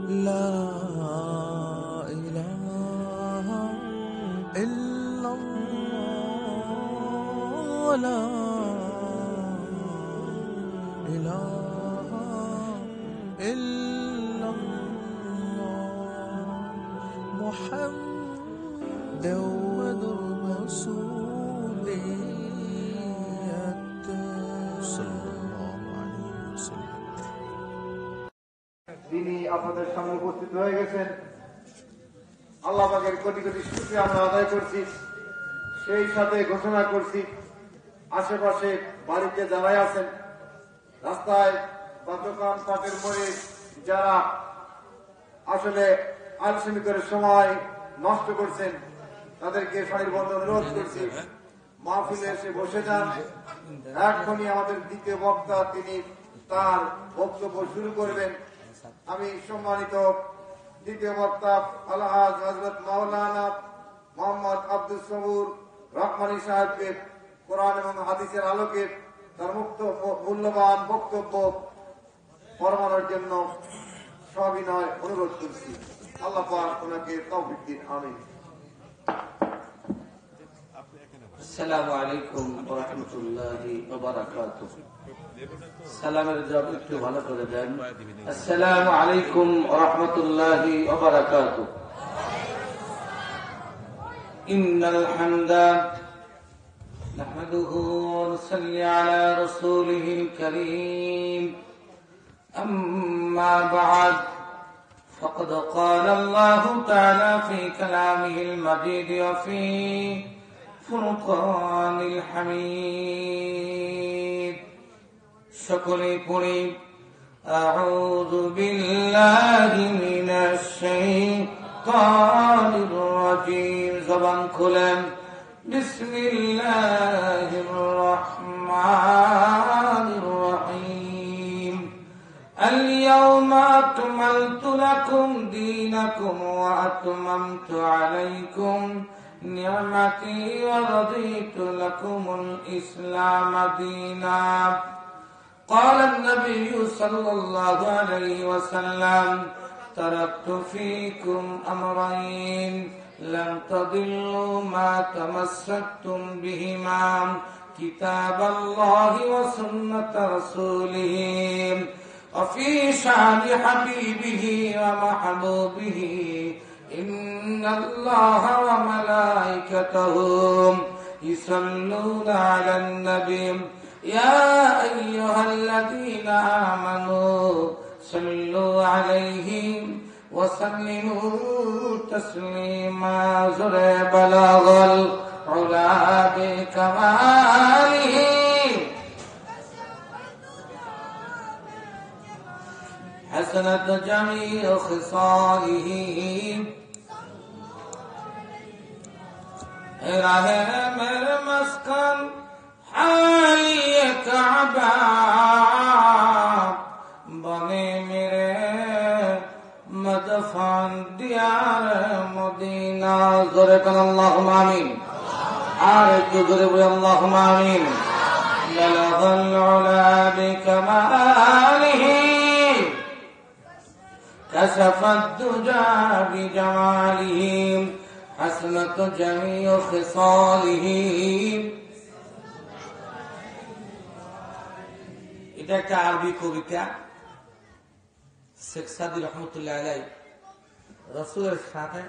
لا إله إلا الله لا إله إلا الله محمد رسول صلى الله عليه وسلم তিনি আপনাদের সামনে উপস্থিত হয়ে গেছেন। আল্লাহ পাকের কোটি কোটি শুকরিয়া আমরা আদায় করছি। সেই সাথে ঘোষণা করছি, আশেপাশে বাড়িতে যারাই আছেন, রাস্তায় বা দোকান পাটের মোড়ে যারা আসলে আলসেমি করে সময় নষ্ট করছেন, তাদেরকে সারিবদ্ধ অনুরোধ করছি, মাহফিলে এসে বসে যান। এখনই আমাদের দ্বিতীয় বক্তা তিনি তার বক্তব্য শুরু করবেন। আমি সম্মানিত দ্বিতীয় বক্তা আলহাজ হযরত মাওলানা মোহাম্মদ আব্দুল সবুর রহমানী সাহেবকে কোরআন এবং হাদিসের আলোকে তার মূল্যবান বক্তব্য ফরমানোর জন্য সবিনয় অনুরোধ করছি। আল্লাহ পাক ওনাকে তৌফিক দিন, আমিন। আসসালামু আলাইকুম ওয়া রাহমাতুল্লাহি ওয়া বারাকাতুহু। সালামের জবাব একটু ভালো করে দেন। আসসালামু আলাইকুম ওয়া রাহমাতুল্লাহি ওয়া বারাকাতুহু। ইন্নাল হামদা নাহমাদুহু ওয়া নুসাল্লি আলা রাসূলিহিল কারীম। আম্মা বা'দ فقد قال الله تعالى في كلامه المجيد وفي فرقان الحميد সকলে পড়ি أعوذ بالله من الشيطان الرجيم জবান খুলেন بسم الله الرحمن الرحيم اليوم أكملت لكم دينكم وأتممت عليكم نعمتي ورضيت لكم الإسلام دينا قال النبي صلى الله عليه وسلم تركت فيكم أمرين لن تضلوا ما تمسكتم بهما كتاب الله وسنة رسوله وفي شأن حبيبه ومحبوبه إن الله وملائكته يصلون على النبي يا أيها الذين آمنوا صلوا عليه وسلموا تسليما زر بلغ العلا بكماله حسنت جميع خصاله راہ میرے مسکن حالی کعبہ بنے میرے مدفن دیار مدینہ زورے کن اللہم آمین آرکو زورے بے اللہم آمین بلغ العلا بکماله كشف الدجى بجماله حسنت جميع خصاله এটা একটা আরবি কবিতা। শেখ সাদি রহমতুল্লাহ আলাইহি রাসূলের সাথে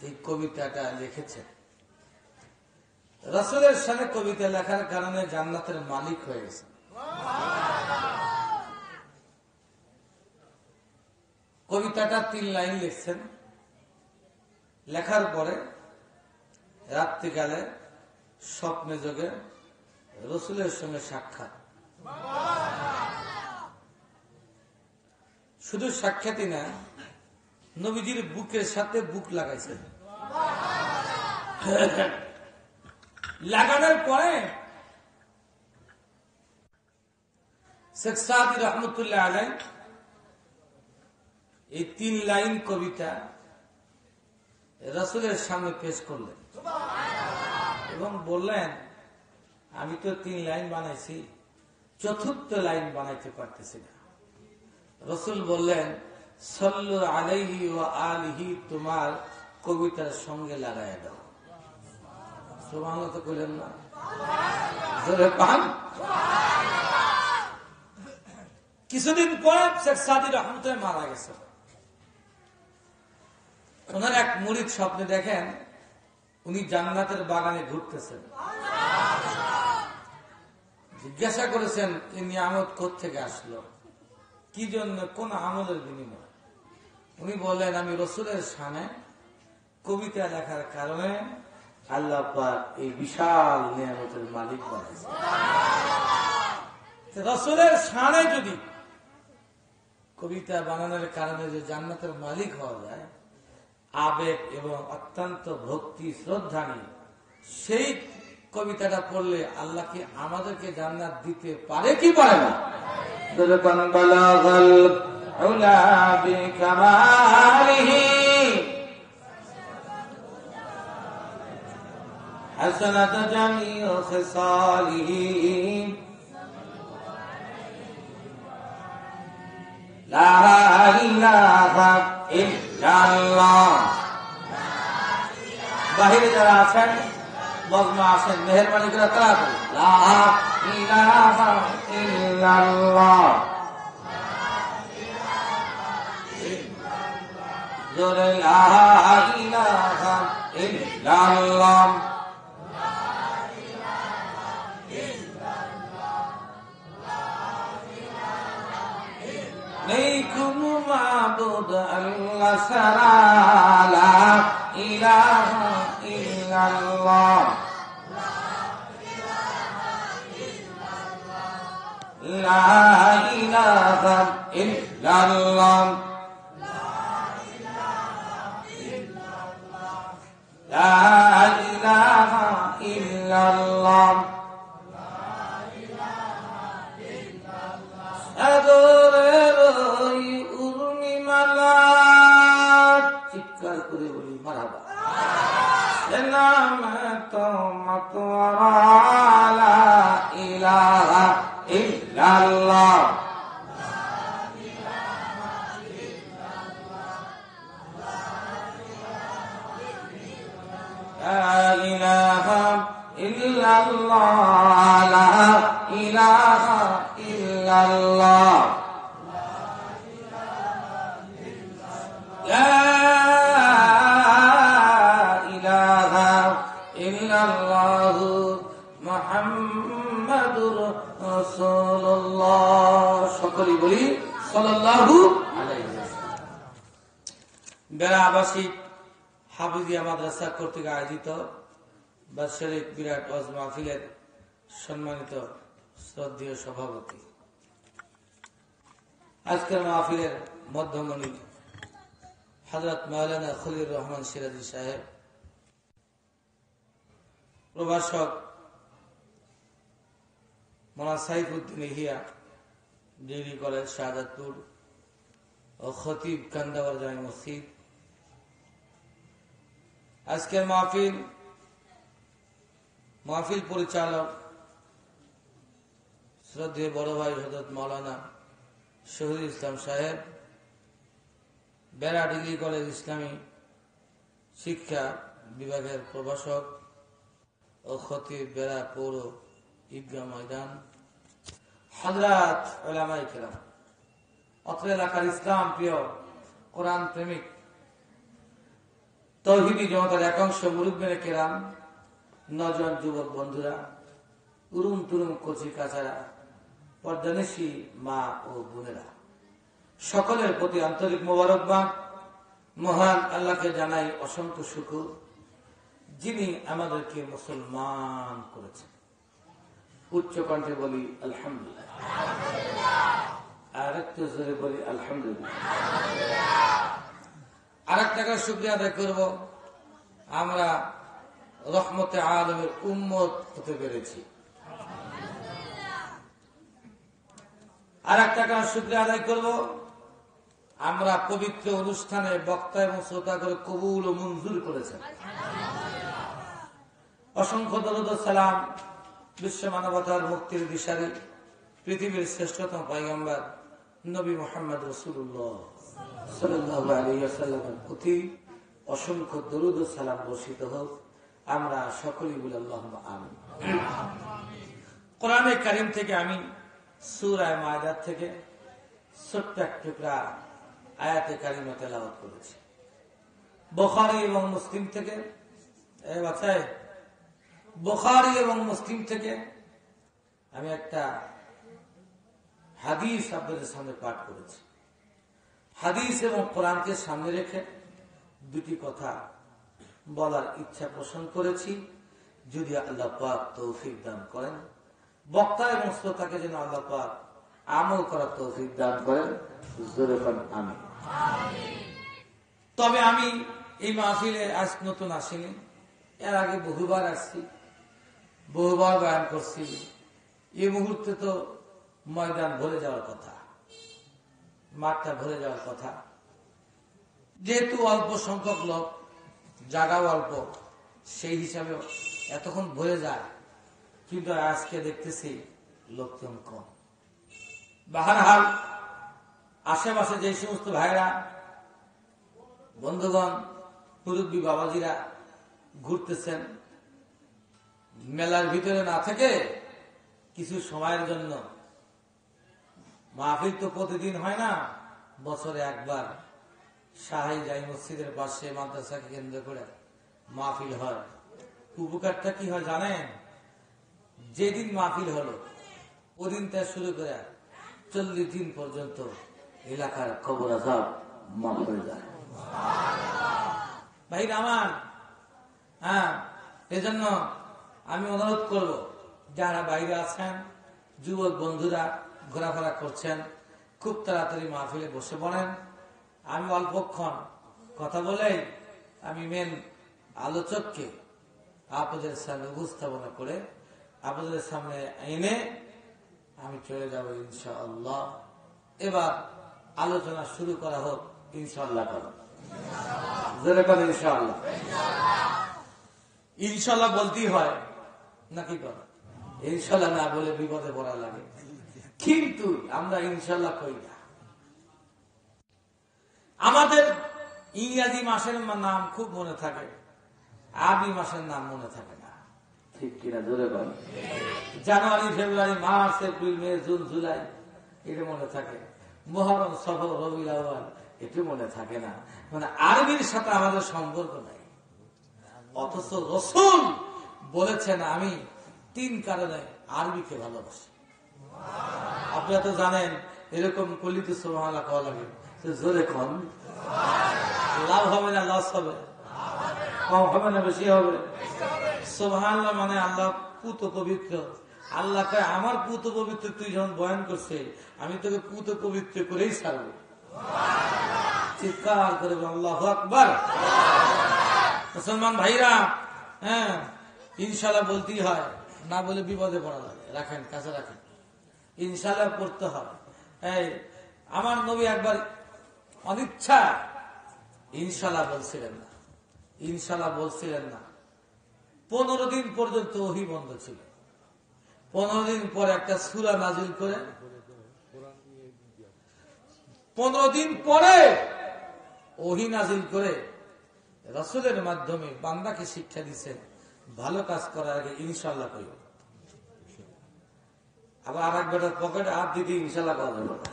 এই কবিতাটা লিখেছেন। রাসূলের সাথে কবিতা লেখার কারণে জান্নাতের মালিক হয়ে গেছে। কবিতাটা 3 লাইন লিখছেন। লেখার পরে রাত্রিকালে স্বপ্নে যোগে রসুলের সঙ্গে সাক্ষাৎ। শুধু সাক্ষাৎই না, নবীজির বুকের সাথে বুক লাগাইছেন। লাগানোর পরে শেখ সাদি রহমতুল্লাহ আলাইহি এই 3 লাইন কবিতা রাসূলের সামনে পেশ করলেন এবং বললেন, আমি তো 3 লাইন বানাইছি, 4th লাইন বানাইতে পারতেছি না। রাসূল বললেন, সাল্লু আলাইহি ওয়া আলিহি তোমার কবিতার সঙ্গে লাগায় দাও। সুবহানাল্লাহ তো বলেন না, জোরে পান। কিছুদিন পরে শেখ সাদি রহমতুল্লাহ মারা গেছে। ওনার এক মুরিদ স্বপ্নে দেখেন উনি জান্নাতের বাগানে ঘুরতেছেন। জিজ্ঞাসা করেছেন এই নিয়ামত কোত্থেকে আসলো, কি জন্য, কোন আমলের বিনিময়? উনি বললেন আমি রসুলের শানে কবিতা লেখার কারণে আল্লাহ পাক এই বিশাল নিয়ামতের মালিক বানাইছে। রসুলের শানে যদি কবিতা বানানোর কারণে যে জান্নাতের মালিক হওয়া যায়, আবেগ এবং অত্যন্ত ভক্তি শ্রদ্ধা নিয়ে সেই কবিতাটা পড়লে আল্লাহ কি আমাদেরকে জান্নাত দিতে পারে কি পারে না? حسنت جميع خصاله لا إله إلا الله। বাহিরে যারা আছেন বজমা আছেন, মেহরবানি করে তারা লা ইলাহা ইল্লাল্লাহ, জোরে লা ইলাহা ইল্লাল্লাহ। নেই কোনো মাবুদ আল্লাহ ছাড়া, লা ইলাহা ইল্লাল্লাহ, লা ইলাহা ইল্লাল্লাহ, লা ইলাহা ইল্লাল্লাহ। সাগরের ওই উর্মিমালা চিৎকার করে বলি মারহাবা। নাম তো মতওয়ালা, লা ইলাহা ইল্লাল্লাহ, লা ইলাহা ইল্লাল্লাহ, লা ইলাহা ইল্লাল্লাহ, লা ইলাহা ইল্লাল্লাহ মুহাম্মাদুর রাসূলুল্লাহ। সকলেই বলি সাল্লাল্লাহু আলাইহি ওয়াসাল্লাম। বেড়া আবাসিক হাফিজিয়া মাদ্রাসা কর্তৃক আয়োজিত বাৎসরিক বিরাট ওয়াজ মাহফিলের সম্মানিত শ্রদ্ধেয় সভাপতি, আজকের মাহফিলের মধ্যমণি হযরত মাওলানা খলিল রহমান সিরাজি সাহেব, প্রভাষক মাওলানা সাইফুদ্দিন ইহিয়া ডিগ্রি কলেজ শাহাদাতপুর ও খতিব কান্দাওয়ার জামে মসজিদ। আজকের মাহফিল পরিচালক শ্রদ্ধেয় বড় ভাই হযরত মাওলানা শহীদুল ইসলাম সাহেব, বেড়া ডিগ্রি কলেজ ইসলামী শিক্ষা বিভাগের প্রভাষক ও খতিব বেড়া পৌর ঈদগাহ ময়দান, হযরত উলামায়ে কেরাম, অত্র এলাকার ইসলাম প্রিয় কোরআন প্রেমিক তৌহিদি জনতার একাংশ মুরব্বিয়ে কেরাম, নজওয়ান যুবক বন্ধুরা, উরুম তুরুম কচি কাচারা, পর্দানিশী মা ও বোনেরা, সকলের প্রতি আন্তরিক মোবারকবাদ। মহান আল্লাহকে জানাই অসংখ্য শুকর, যিনি আমাদেরকে মুসলমান করেছেন। উচ্চ কণ্ঠে বলি আলহামদুলিল্লাহ, আর একটু জোরে বলি আলহামদুলিল্লাহ। আর এক টাকার শুকরিয়া আদায় করব, আমরা রহমতে আলমের উম্মত হতে পেরেছি। আর এক টাকার শুকরিয়া আদায় করব, আমরা পবিত্র অনুষ্ঠানে বক্তা এবং শ্রোতা করে কবুল ও মঞ্জুর করেছেন। অসংখ্য দরুদ ও সালাম বিশ্ব মানবতার মুক্তির দিশারি পৃথিবীর শ্রেষ্ঠতম পয়গম্বর নবী মুহাম্মদ রাসূলুল্লাহ সাল্লাল্লাহু আলাইহি ওয়াসাল্লামের প্রতি অসংখ্য দরুদ ও সালাম বর্ষিত হোক। আমরা সকলেই বলি আল্লাহুম্মা আমিন। কোরআনে কারীম থেকে আমি সূরা মায়দা থেকে ছোট্ট এক টুকরা আয়াতে কারিমা তেলাওয়াত করেছি। বুখারী এবং মুসলিম থেকে বুখারী এবং মুসলিম থেকে আমি একটা হাদিস আপনাদের সামনে পাঠ করেছি। হাদিস এবং কোরআনকে সামনে রেখে দুটি কথা বলার ইচ্ছা পোষণ করেছি। যদি আল্লাহ পাক তৌফিক দান করেন, বক্তা এবং শ্রোতাকে যেন আল্লাহ পাক আমল করার তৌফিক দান করেন, জোরে বলেন আমিন। তবে আমি এই মাহফিলে আজ নতুন আসিনি, এর আগে বহুবার আসছি, বহুবার বয়ান করছি। এই মুহূর্তে তো ময়দান ভরে যাওয়ার কথা, মাঠটা ভরে যাওয়ার কথা। যেহেতু অল্প সংখ্যক লোক, জায়গাও অল্প, সেই হিসাবে এতক্ষণ ভরে যায়, কিন্তু আজকে দেখতেছি লোকজন কম। বাহারহাল আশেপাশে যে সমস্ত ভাইরা, বন্ধুগণ, মুরব্বী বাবাজিরা ঘুরতেছেন, মেলার ভিতরে না থেকে কিছু সময়ের জন্য, মাহফিল তো প্রতিদিন হয় না, বছরে একবার শাহী জাই মসজিদের পাশে মাদ্রাসাকে কেন্দ্র করে মাহফিল হয়। উপকারটা কি হয় জানেন? যেদিন মাহফিল হলো ওদিন থেকে শুরু করে 40 দিন পর্যন্ত এলাকার কবর আযাব মাফ হয়ে যায়। ভাইরা আমার, এজন্য আমি অনুরোধ করব, যারা বাইরে আছেন, যুবক বন্ধুরা ঘোরাফেরা করছেন, খুব তাড়াতাড়ি মাহফিলে বসে পড়েন। আমি অল্পক্ষণ কথা বলেই আমি মেন আলোচককে আপনাদের সামনে উপস্থাপনা করে আপনাদের সামনে এনে আমি চলে যাব ইনশাআল্লাহ। এবার আলোচনা শুরু করা হোক ইনশাআল্লাহ। ইনশাআল্লাহ ইনশাআল্লাহ বলতেই হয় নাকি কথা? ইনশাআল্লাহ না বলে বিপদে পড়া লাগে, কিন্তু আমরা ইনশাআল্লাহ কই না। আমাদের ইংরাজি মাসের নাম খুব মনে থাকে, আরবি মাসের নাম মনে থাকে না, ঠিক কিনা? জোরে বলেন। জানুয়ারি, ফেব্রুয়ারি, মার্চ, এপ্রিল, মে, জুন, জুলাই এটা মনে থাকে। মুহররম, সফর, রবিউল আউয়াল এটা মনে থাকে না। মানে আরবির সাথে আমাদের সম্পর্ক নাই। অথচ রাসূল বলেছেন আমি 3 কারণে আরবিকে ভালোবাসি। আপনারা তো জানেন, এরকম করলে তো সুবহানাল্লাহ কওয়া লাগে। জোরে কোন লাভ হবে না লস হবে? কম হবে না বেশি হবে? সুবহানাল্লাহ মানে আল্লাহ পুত পবিত্র। আল্লাহ কয় আমার পুত পবিত্র, তুই যখন বয়ান করছে আমি তোকে পুত পবিত্র করেই ছাড়বো। চিৎকার করে আল্লাহু আকবার। মুসলমান ভাইরা, ইনশাআল্লাহ বলতেই হয়, না বলে বিপদে পড়া লাগে। রাখেন, কাছে রাখেন, ইনশাআল্লাহ পড়তে হয়। আমার নবী একবার অনিচ্ছা ইনশাআল্লাহ বলছিলেন না, ইনশাআল্লাহ বলছিলেন না। 15 দিন পর্যন্ত ওহী বন্ধ ছিল। 15 দিন পর একটা সূরা নাজিল করে, 15 দিন পরে ওহী নাজিল করে রাসূলের মাধ্যমে বান্দাকে শিক্ষা দিচ্ছেন, ভালো কাজ করার আগে ইনশাআল্লাহ কইও। আবার আর এক বেটার পকেটে হাত দিতে ইনশাআল্লাহ করা যাবে না।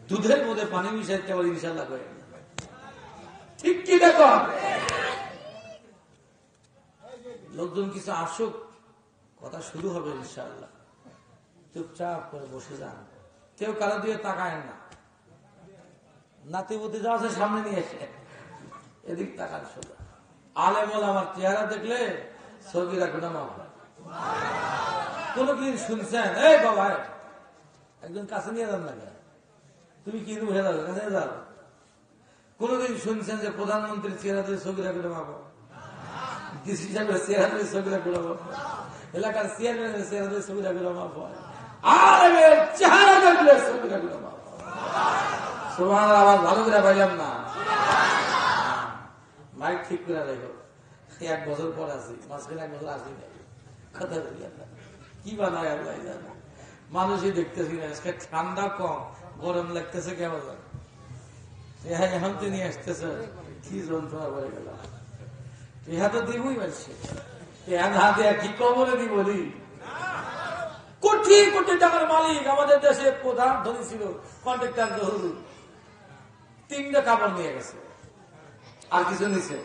দুধের মধ্যে পানি মিশাইতে আবার ইনশাআল্লাহ করে, ঠিক কি? দেখো, লোকজন কিছু আসুক, কথা শুরু হবে ইনশাআল্লাহ। চুপচাপ করে বসে যান, কেউ কারো দিয়ে তাকায় না। নাতিপুতি যা আছে সামনে নিয়ে এসে এদিক তাকান সোজা। আলেম ওলামার চেহারা দেখলে ছবিরা গুনাহ হয়। কোনদিন শুনছেন এই বাবা একজন কাছে নিয়ে যান না, তুমি কি রুহে যাবে, কাছে যাও? কোনদিন শুনছেন যে প্রধানমন্ত্রীর চেহারা দিয়ে ছবি রাখলে মাপো, ডিসি সাহেবের চেহারা দিয়ে ছবি রাখলে মাপো, এলাকার চেয়ারম্যানের চেহারা দিয়ে ছবি রাখলে মাপো, আলেমের চেহারা দেখলে ছবি রাখলে মাপো? সুবহানাল্লাহ, আবার ভালো করে পাইলাম না, মাইক ঠিক করে রেখো। 1 বছর পর আসি, মাঝখানে 1 বছর আসি নাই, কথা বললাম না, কি বানায় আল্লাহ জানে। মানুষই দেখতেছি না, আজকে ঠান্ডা কম, গরম লাগতেছে কেমন। এখন তিনি আসতেছে, কি যন্ত্রণা বলে গেল। ইহা তো দিবই পারছে, কি কবলে দিব বলি। কোটি কোটি টাকার মালিক আমাদের দেশে প্রধান ধনী ছিল কন্ট্রাক্টর জহুরুল, 3টা কাপড় নিয়ে গেছে, আর কিছু নিছে।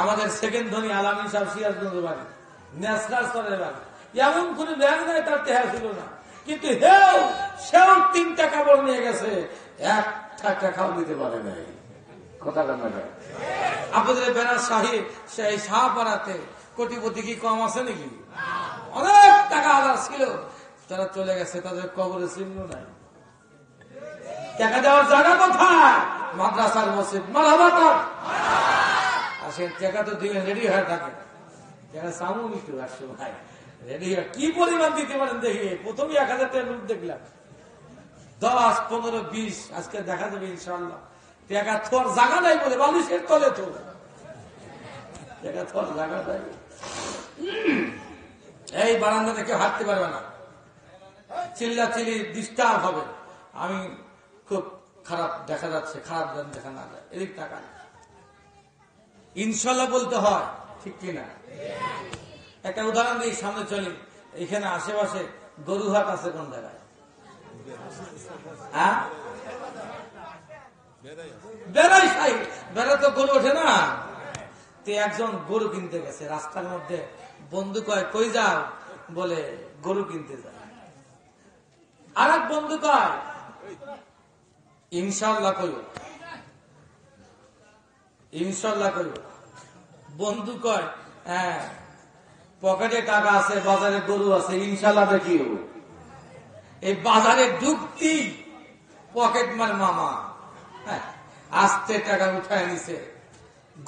আমাদের সেকেন্ড ধনী আলামিন সাহেব সিরাজগঞ্জ বাড়ি, ন্যাশনাল স্তরের বাড়ি, এমন কোন ব্যাগ নাই তার তেহার ছিল না, কিন্তু সেও 3টা কাপড় নিয়ে গেছে, একটা টাকাও দিতে পারে নাই। কথা কান্না আপনাদের বেড়ার শাহী সেই শাহপাড়াতে কোটিপতি কি কম আছে নাকি? অনেক টাকা আদার ছিল, তারা চলে গেছে, তাদের কবরে চিহ্ন নাই। টাকা দেওয়ার জায়গা কোথায়? মাদ্রাসার মসজিদ। মারহাবা কর। আর সে টাকা তো দিলে রেডি হয়ে থাকে, টাকা সামুন একটু 100 ভাই রেডি হয়ে কি পরিমাণ দিতে পারেন দেখি। প্রথমে 1000 টাকা নোট দেখলাম, 10, 15, 20, আজকে দেখা যাবে ইনশাআল্লাহ। টাকা থোয়ার জায়গা নাই বলে বালিশের তলে তো টাকা থোয়ার জায়গা নাই। এই বারান্দাতে কেউ হাঁটতে পারবে না, চিল্লা চিল্লি ডিস্টার্ব হবে। আমি খুব খারাপ দেখা যাচ্ছে, খারাপ যেন দেখা না যায়, এদিক টাকা ইনশাল্লাহ বলতে হয়, ঠিক কিনা? একটা উদাহরণ দিই, সামনে চলি। এখানে আশেপাশে গরু হাট আছে কোন জায়গায়? হ্যাঁ, বেড়া তো গরু ওঠে না। একজন গরু কিনতে গেছে, রাস্তার মধ্যে বন্ধু কয় কই যাও, বলে গরু কিনতে যায়। আর এক বন্ধু কয় ইনশাল্লাহ করো, ইনশাল্লাহ করো। বন্ধু কয় হ্যাঁ, পকেটে টাকা আছে, বাজারে গরু আছে, ইনশাল্লাহ দেখি। এই বাজারে ঢুকতি পকেট মার মামা আস্তে টাকা উঠায় নিছে,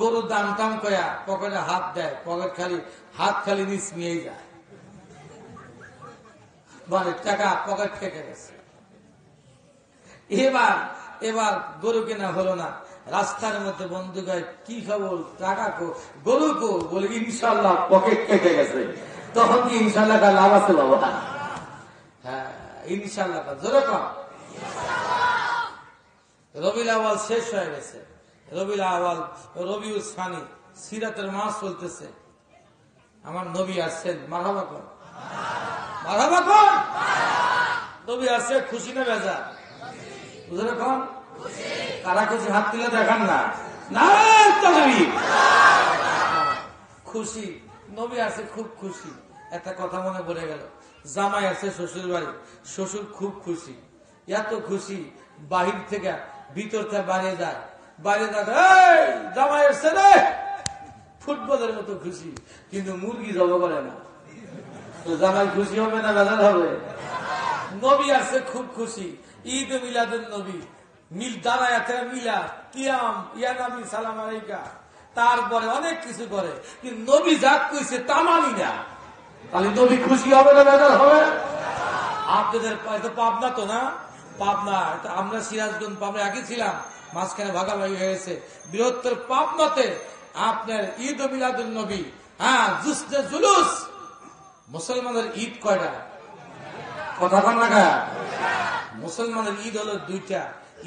গরুর দাম টাম কয়া পকেটে হাত দেয়, পকেট খালি, হাত খালি নিচ নিয়ে যায়, মানে টাকা পকেট কেটে গেছে। এবার গরু কেনা হলো না। রাস্তার মধ্যে বন্ধু গায়ে কি খবর, টাকা কো, গরু কো, বলে ইনশাল্লাহ পকেট কেটে গেছে। তখন কি ইনশাল্লাহ লাভ আছে বাবা? হ্যাঁ, ইনশাল্লাহ জোরে কম। রবিউল আউয়াল শেষ হয়ে গেছে, রবিউল আউয়াল, রবিউল সানি, সিরাতের মাস চলতেছে। আমার নবী আসছেন, মারহাবা কর, মারহাবা কর। নবী আসছে, খুশি না বেজা? বুঝলে কন কারা খুশি? হাত তুলে দেখান না, না খুশি। নবী আছে, খুব খুশি। একটা কথা মনে পড়ে গেল, জামাই আছে শ্বশুর বাড়ি, শ্বশুর খুব খুশি, এত খুশি বাহির থেকে ভিতরটা বাইরে যায়, বাইরে যায় জামাই এসছে রে, ফুটবলের মতো খুশি, কিন্তু মুরগি জব করে না। তো জামাই খুশি হবে না বেজার হবে? নবী আছে খুব খুশি, ঈদ মিলাদুন নবী, মিল দাঁড়ায় মিলা কিয়াম ইয়া নবী সালাম আলাইকা, তারপরে অনেক কিছু করে, কিন্তু নবী যা কইছে তা মানি না। তাহলে নবী খুশি হবে না বেজার হবে? আপনাদের পাবনা তো না, পাবনা, আমরা সিরাজগঞ্জ পাবনা একই ছিলাম, মাঝখানে ভাগাভাগি হয়েছে। বৃহত্তর পাবনাতে আপনার ঈদ মিলাদুন নবী, হ্যাঁ, জুসনে জুলুস। মুসলমানের ঈদ কয়টা? কথা কন না। মুসলমানের ঈদ হলো 2টা,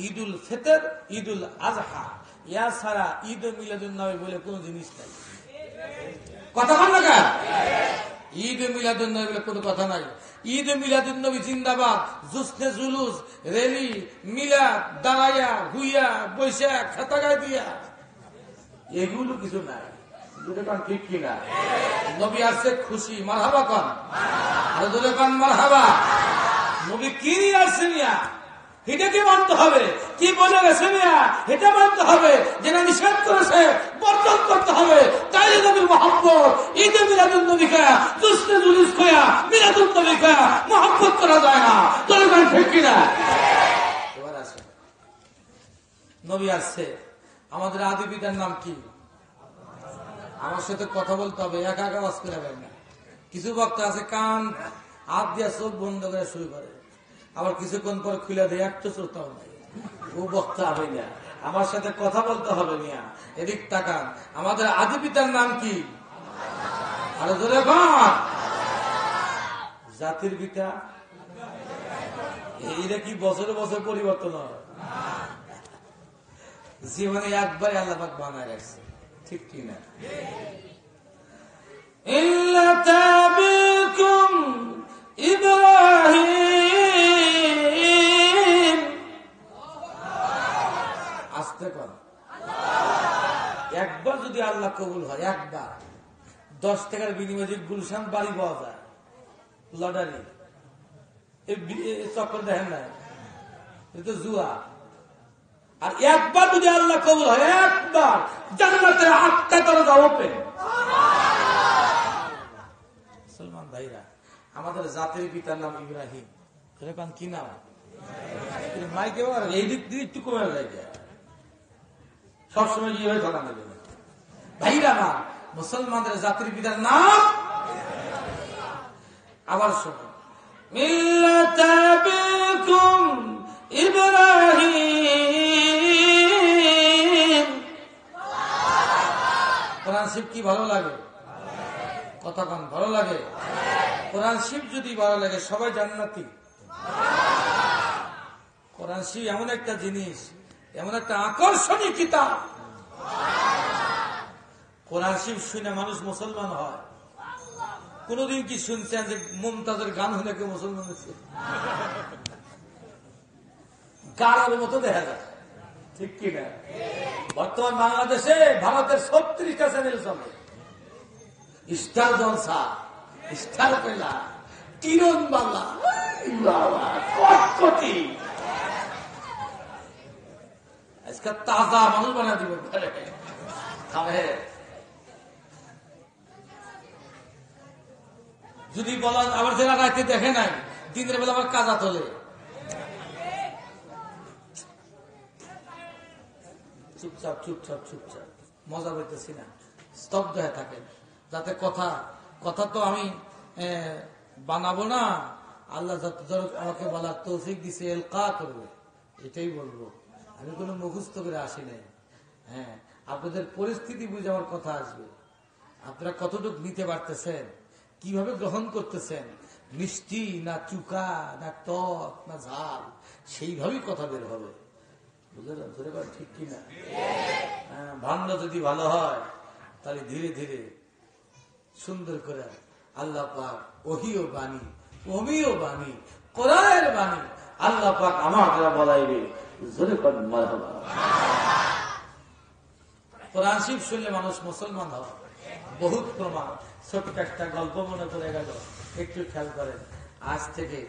ঈদুল ফিতর, ঈদুল আজহা। ইয়া ছাড়া ঈদ মিলাদুন নবী বলে কোন জিনিস নাই। কথা কন না। ঈদ মিলাদুন নবী বলে কোনো কথা নাই। ঈদ মিলাদুন নবী জিন্দাবাদ, জুসনে জুলুস, রেলি, মিলাদ, দাঁড়াইয়া, হুইয়া, বৈশা, খাতা গায়ে দিয়া, এগুলো কিছু নাই। ঠিক কিনা? নবী আসছে খুশি, মারহাবা কন, আরো কন মারহাবা। নবী কি নিয়ে আসছে মিয়া, এটাকে মানতে হবে। কি বলে গেছে মিয়া, এটা মানতে হবে। যেটা নিষেধ করেছে বর্জন করতে হবে। তাই নবীর মহব্বত, ঈদে মিলাদুন নবী খায়া, জুসনে জুলুস খায়া, মিলাদুন নবী খায়া মহব্বত করা যায় না। তোর গান ঠিক কিনা? এবার আসে নবী আসছে, আমাদের আদি পিতার নাম কি? আমার সাথে কথা বলতে হবে, একা একা আওয়াজ করে যাবেন না। কিছু বক্তা আছে কান হাত দিয়া চোখ বন্ধ করে শুরু করে, আবার কিছুক্ষণ পর খুলে দেয়, একটা শ্রোতাও নাই। ও বক্তা হবে না, আমার সাথে কথা বলতে হবে মিয়া। এদিক তাকান, আমাদের আদি পিতার নাম কি? আরো জোরে কন। জাতির পিতা এইটা কি বছরে বছর পরিবর্তন হয়? জীবনে একবারে আল্লাহ পাক বানায় রাখছে, ঠিক কিনা? ইব্রাহিম, আসতে কর। একবার যদি আল্লাহ কবুল হয়, একবার 10 টাকার বিনিময়ে গুলশান বাড়ি পাওয়া যায়, লটারি, চক্কর দেখেন না, এটা তো জুয়া। আর একবার যদি আল্লাহ কবুল হয়, একবার জান্নাতের 8টা দরজা ওপেন। মুসলমান ভাইরা, আমাদের জাতির পিতার নাম ইব্রাহিম, এরকম কি নাম? মাইকে এই দিক দিয়ে একটু কমে যায়, সবসময় গিয়ে ধরা নেবে ভাইরা। না, মুসলমানদের জাতির পিতার নাম, আবার শোনো, মিল্লাত আবিকুম ইব্রাহিম। কোরআন শিব কি ভালো লাগে? কথা কন, ভালো লাগে? কোরআন শিব যদি ভালো লাগে, সবাই জান্নাতি। কোরআন শিব এমন একটা জিনিস, এমন একটা আকর্ষণীয় কিতাব। কোরআন শিব শুনে মানুষ মুসলমান হয়। কোনদিন কি শুনছেন যে মুমতাজের গান হলে কেউ মুসলমান হচ্ছে? গাড়ার মতো দেখা যায়, ঠিক কিনা? বর্তমান বাংলাদেশে ভারতের 36টা চ্যানেল চলে। স্টার জলসা, স্টার পেলা, কিরণ বাংলা, কটকটি। আজকে তাজা মানুষ বানা দিব। যদি বলা আবার যারা রাতে দেখে নাই, দিনের বেলা আবার কাজা তোলে। চুপচাপ চুপচাপ চুপচাপ, মজা পেতেছি না, স্তব্ধ হয়ে থাকেন। যাতে কথা তো আমি বানাবো না, আল্লাহ আমাকে বলার তৌফিক দিছে, এলকা করবে, এটাই বলবো। আমি কোনো মুখস্থ করে আসি নাই। হ্যাঁ, আপনাদের পরিস্থিতি বুঝে আমার কথা আসবে। আপনারা কতটুকু নিতে পারতেছেন, কিভাবে গ্রহণ করতেছেন, মিষ্টি না চুকা না টক না ঝাল, সেইভাবেই কথা বের হবে। বুঝলেন? ঠিক কিনা? হ্যাঁ, ভান্ডা যদি ভালো হয়, তাহলে ধীরে ধীরে সুন্দর করে আল্লাহ পাক ওহিও বাণী, ওমিও বাণী, কোরআনের বাণী আল্লাহ পাক আমার দ্বারা বলাইবে। কোরআন শিব শুনলে মানুষ মুসলমান হয়, বহুত প্রমাণ। ছোট একটা গল্প মনে পড়ে গেল, একটু খেয়াল করেন। আজ থেকে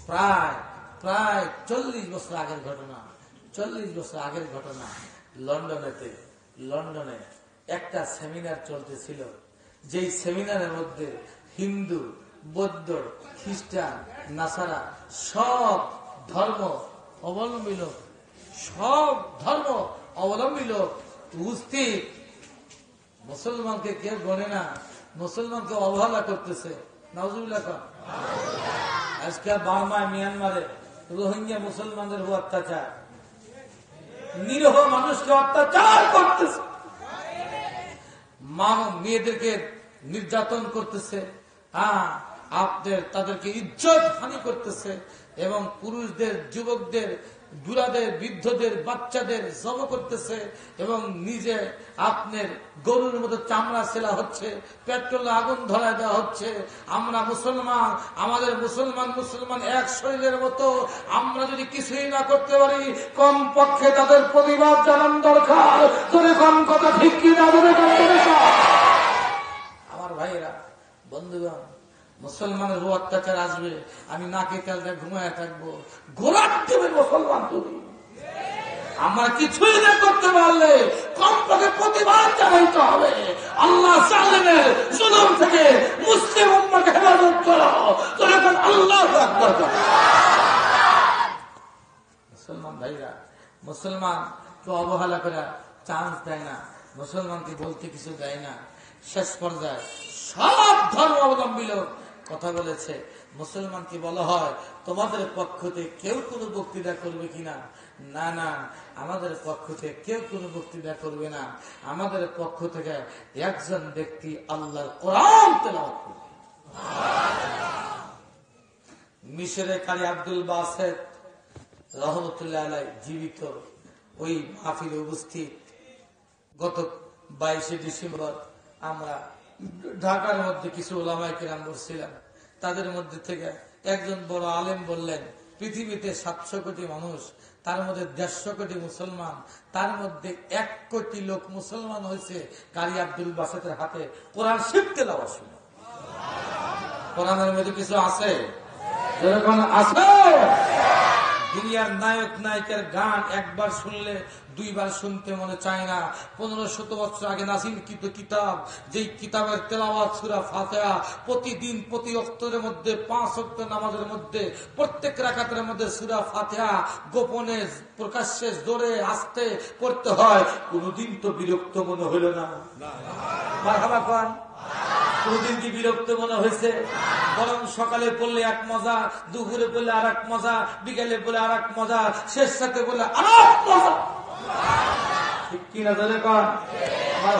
প্রায় 40 বছর আগের ঘটনা। 40 বছর আগের ঘটনা। লন্ডনে একটা সেমিনার চলতেছিল, যেই সেমিনারের মধ্যে হিন্দু, বৌদ্ধ, খ্রিস্টান, নাসারা সব ধর্ম অবলম্বী লোক উপস্থিত। মুসলমানকে কেউ গণে না, মুসলমানকে অবহেলা করতেছে। নাউজুবিল্লাহ। আজকে বার্মায়, মিয়ানমারে রোহিঙ্গা মুসলমানদের উপর অত্যাচার, নিরীহ মানুষকে অত্যাচার করতেছে, মেয়েদেরকে নির্যাতন করতেছে, তাদেরকে ইজ্জত হানি করতেছে, এবং পুরুষদের, যুবকদের, বুড়াদের, বৃদ্ধদের, বাচ্চাদের জব করতেছে, এবং নিজে আপনার গরুর মতো চামড়া ছেলা হচ্ছে, পেট্রোলে আগুন ধরায় দেওয়া হচ্ছে। আমরা মুসলমান, আমাদের মুসলমান এক শরীরের মতো। আমরা যদি কিছুই না করতে পারি, কম পক্ষে তাদের প্রতিবাদ জানান দরকার। তোরে কম কথা ঠিক কিনা? আমার ভাইয়েরা, বন্ধুগণ, মুসলমানের অত্যাচার আসবে, আমি নাকে তেল দিয়ে ঘুমায় থাকবো, গোলাপ দেবে মুসলমান। তুমি আমরা কিছুই না করতে পারলে কমপক্ষে প্রতিবাদ জানাইতে হবে। আল্লাহ জালেমের জুলুম থেকে মুসলিম উম্মাহকে হেফাজত করো। তখন আল্লাহু আকবার। মুসলমান ভাইরা, মুসলমান কেউ অবহেলা করে চান্স দেয় না, মুসলমানকে বলতে কিছু দেয় না। শেষ পর্যায়ে সব ধর্মাবলম্বী লোক কথা বলেছে। মুসলমানকে বলা হয়, তোমাদের পক্ষ থেকে কেউ কোনো বক্তৃতা করবে কিনা? না, আমাদের পক্ষ থেকে কেউ কোনো বক্তৃতা করবে না। আমাদের পক্ষ থেকে একজন ব্যক্তি আল্লাহর কোরআন তেলাওয়াত করবে। মিশরে কারি আব্দুল বাসেত রহমতুল্লাহ আলাই জীবিত ওই মাহফিলে উপস্থিত। গত 22শে ডিসেম্বর আমরা ঢাকার মধ্যে কিছু ওলামায়ে কেরাম বসছিলাম, তাদের মধ্যে থেকে একজন বড় আলেম বললেন, পৃথিবীতে 700 কোটি মানুষ, তার মধ্যে 150 কোটি মুসলমান, তার মধ্যে 1 কোটি লোক মুসলমান হয়েছে কারি আব্দুল বাসেতের হাতে কোরআন শিখতে দেওয়া শুনে। কোরআনের মধ্যে কিছু আছে, যেরকম আছে দুনিয়ার নায়ক নায়িকার গান একবার শুনলে 2 বার শুনতে মনে চায় না। 15-17 বছর আগে নাযিলকৃত কিতাব, যেই কিতাবের তেলাওয়াত সূরা ফাতিহা প্রতিদিন প্রতি ওয়াক্তের মধ্যে 5 ওয়াক্ত নামাজের মধ্যে প্রত্যেক রাকাতের মধ্যে সূরা ফাতিহা গোপনে প্রকাশ্যে জোরে আস্তে পড়তে হয়, কোনদিন তো বিরক্ত মনে হইল না। মারহাবা কোন কোনদিন কি বিরক্ত মনে হয়েছে? বরং সকালে পড়লে এক মজা, দুপুরে পড়লে আর এক মজা, বিকেলে পড়লে আর এক মজা, শেষ সাথে পড়লে আর এক মজা। ঠিক কিনা ধরে কন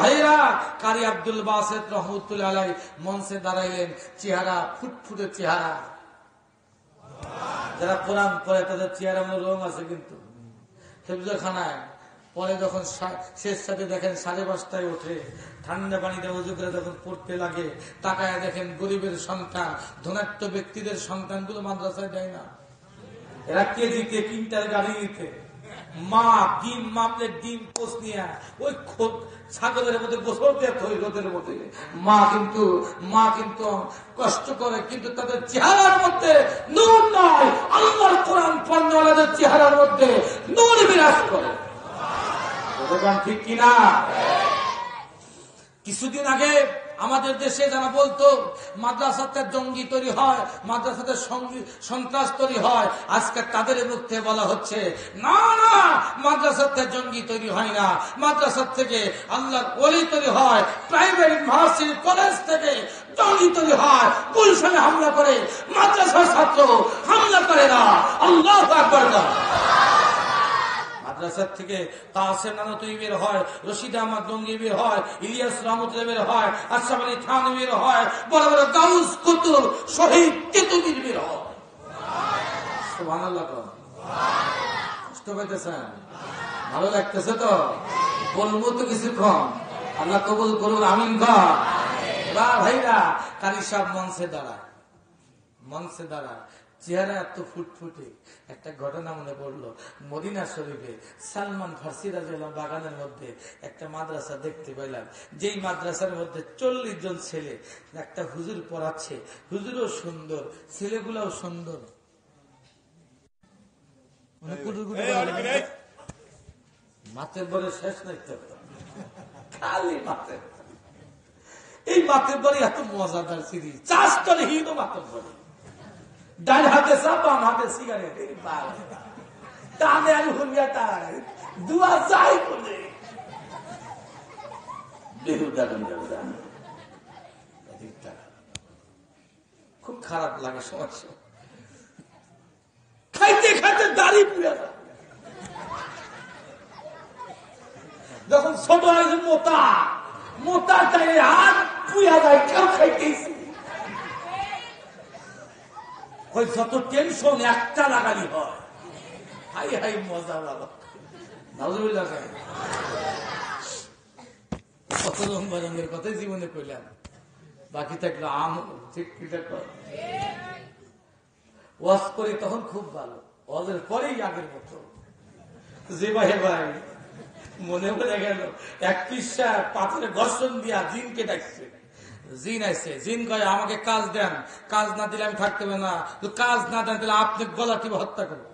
ভাইরা? কারি আব্দুল বাসেত রহমতুল্লাহ আলাই মঞ্চে দাঁড়াইলেন, চেহারা ফুটফুটে চেহারা। যারা কোরআন পড়ে তাদের চেহারা মনে রং আছে, কিন্তু হেফজখানায় পরে যখন শেষ সাথে দেখেন 5:30টায় ওঠে, ঠান্ডা পানিতে উজু করে যখন পড়তে লাগে, তাকায় দেখেন গরিবের সন্তান, ধনাঢ্য ব্যক্তিদের সন্তানগুলো মাদ্রাসায় যায় না। এরা কেজিতে কিনটার গাড়ি নিতে মা ডিম মামলের ডিম পোষ নিয়ে ওই ছাগলের মধ্যে গোসল দিয়ে রোদের মধ্যে মা কিন্তু কষ্ট করে, কিন্তু তাদের চেহারার মধ্যে নূর নয়। আল্লাহর কোরআন পড়নেওয়ালাদের চেহারার মধ্যে নূর বিরাজ করে। ঠিক কিনা? কিছুদিন আগে আমাদের দেশে যারা বলতো মাদ্রাসাতে জঙ্গি তৈরি হয়, মাদ্রাসাতে সন্ত্রাস তৈরি হয়, আজকে তাদের বিরুদ্ধে বলা হচ্ছে না না, মাদ্রাসাতে জঙ্গি তৈরি হয় না, মাদ্রাসা থেকে আল্লাহর ওলি তৈরি হয়। প্রাইভেট ইউনিভার্সিটি কলেজ থেকে জঙ্গি তৈরি হয়। গুলশানে হামলা করে মাদ্রাসার ছাত্র হামলা করে না। আল্লাহু আকবার। মাদ্রাসার থেকে কাসেম নানতুই বের হয়, রশিদ আহমদ গঙ্গি বের হয়, ইলিয়াস রহমতুল্লাহ বের হয়, আশরাফ আলী থানভী বের হয়, বড় বড় গাউস কুতুব শহীদ তেতুমির বের হয়। সুবহানাল্লাহ। কষ্ট পাইতেছেন? ভালো লাগতেছে তো? বলবো তো কিছুক্ষণ। আল্লাহ কবুল করুন, আমিন কর। ভাইরা, কারি সাহেব মঞ্চে দাঁড়ায় চেহারা এত ফুটফুটে। একটা ঘটনা মনে পড়লো, মদিনা শরীফে সালমান ফার্সি রাদিয়াল্লাহু বাগানের মধ্যে একটা মাদ্রাসা দেখতে পেলাম, যেই মাদ্রাসার মধ্যে 40 জন ছেলে একটা হুজুর পড়াচ্ছে। হুজুরও সুন্দর, ছেলেগুলাও সুন্দর। মাতের বরে শেষ নাই তো, খালি মাতের। এই মাতের বরে এত মজাদার সিরিজ, 4 স্তরে হীন মাতের বরে। ডান হাতে চা, বাম হাতে সিগারেট, টানে আর হুলিয়া টান দুয়া চাই বলে খুব খারাপ লাগে সমস্যা। খাইতে খাইতে দাড়ি পুড়ে যায়। যখন ছোট হয়েছে মোটা চাই হাত পুড়ে যায়, কেউ খাইতেছি। যত টেনশন একটা লাগালি হয়, হাই হাই মজা বাবা। কত লম্বা রঙের কথাই জীবনে কইলাম, বাকি থাকলো আম। ঠিক ওয়াজ করি তখন খুব ভালো, ওয়াজের পরেই আগের মতো। যে ভাই মনে পড়ে গেল এক পিসা পাথরে ঘর্ষণ দিয়া জিনকে ডাকছে। জিন আসছে, জিন কয় আমাকে কাজ দেন, কাজ না দিলে আমি থাকতে পারবো না, কাজ না দেন তাহলে আপনি গলা টিপে হত্যা করবো।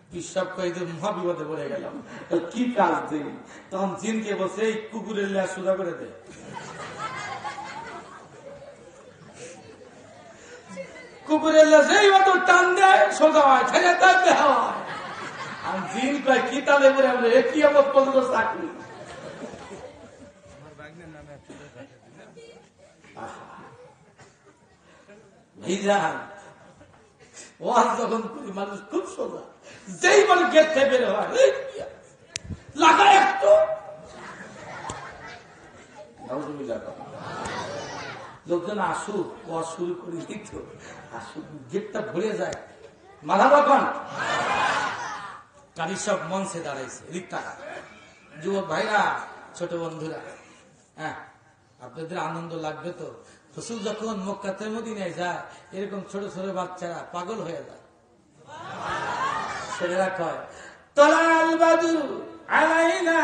পিসাব কয়ে মহাবিপদে পড়ে গেলাম, কি কাজ দিই? তখন জিনকে বলছে এই কুকুরের লেজ সোজা করে দে। কুকুরের লেজ এই মতো টান দেয় সোজা হয়, ছেড়ে দেয় হয়। আর জিন কয় কি তালে পরে আমরা একই আমার পর্যন্ত চাকরি। যখন মানুষ খুব সোজা, যেই মানুষ গেট থেকে বের হয় লাগায় একটু লোকজন আসুক, ওয়াজ শুরু করে দিত, আসুক, গেটটা ভরে যায়। মারাবা কন কারি সব মঞ্চে দাঁড়াইছে, রিক্তা যুবক ভাইরা, ছোট বন্ধুরা, হ্যাঁ আপনাদের আনন্দ লাগবে তো। রসুল যখন মক্কাতে মদিনায় যায়, এরকম ছোট ছোট বাচ্চারা পাগল হয়ে যায়। ছেলেরা কয় তলাল বাদুর আলাইনা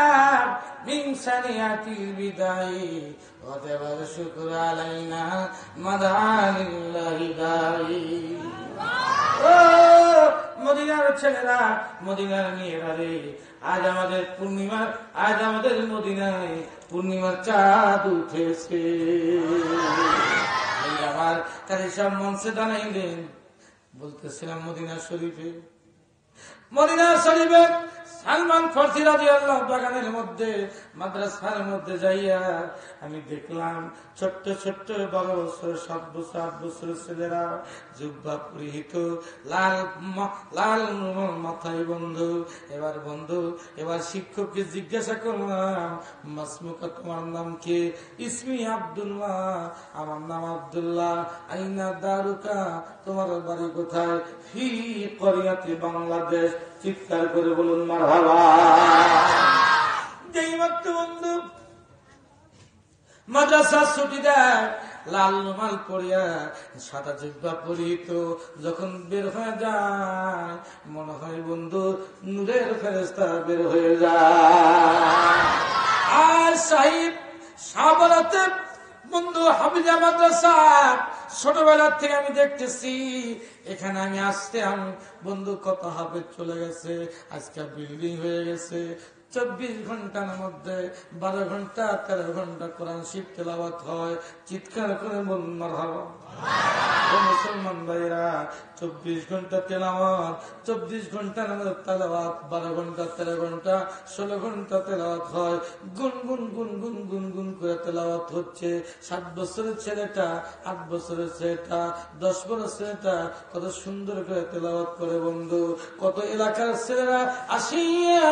মিন সানিয়াতিল বিদাই ওয়াতাবার শুকর আলাইনা মাদানিল্লাহি দাই। ও মদিনার ছেলেরা, মদিনার মেয়েরা রে, আজ আমাদের পূর্ণিমার, আজ আমাদের মদিনায় পূর্ণিমার চাঁদ উঠেছে। আমার কাছে সব মঞ্চে দাঁড়াইলেন। বলতেছিলাম মদিনা শরীফে, মদিনা শরীফে সালমান ফারসি রাদিয়াল্লাহু বাগানের মধ্যে, মাদ্রাসার মধ্যে যাইয়া আমি দেখলাম ছোট্ট ছোট্ট 12 বছর 7 বছর 8 বছরের ছেলেরা জুব্বা পরিহিত, লাল লাল মাথায় বন্ধু। এবার শিক্ষককে জিজ্ঞাসা করলাম, মাসমুকা, তোমার নাম কি? ইসমি আব্দুল্লাহ, আমার নাম আব্দুল্লাহ। আইনা দারুকা, তোমার বাড়ি কোথায়? ফি করিয়াতি, বাংলাদেশ। চিৎকার করে বলুন মারহাবা। যেই মাত্র বন্ধু মাদ্রাসা ছুটি দেয়, লাল রুমাল পরিয়া সাদা জিব্বা পরিহিত যখন বের হয়ে যায়, মনে হয় বন্ধু নূরের ফেরেশতা বের হয়ে যায়। আর সাহিব সাবরাতে বন্ধু হাফিজা মাদ্রাসা, ছোটবেলার থেকে আমি দেখতেছি এখানে আমি আসতে বন্ধু কত হাফেজ চলে গেছে, আজকে বিল্ডিং হয়ে গেছে। 24 ঘন্টার মধ্যে 12 ঘন্টা 13 ঘন্টা কোরআন শরীফ তেলাওয়াত হয়। চিৎকার করে বলুন মারহাবা। মুসলমান ভাইরা, 24 ঘন্টা তেলাওয়াত, 24 ঘন্টার মধ্যে তেলাওয়াত, 12 ঘন্টা 13 ঘন্টা 16 ঘন্টা তেলাওয়াত হয়। গুনগুন গুনগুন গুনগুন করে তেলাওয়াত হচ্ছে। 7 বছরের ছেলেটা, 8 বছরের ছেলেটা, 10 বছরের ছেলেটা কত সুন্দর করে তেলাওয়াত করে বন্ধু। কত এলাকার ছেলেরা আসিয়া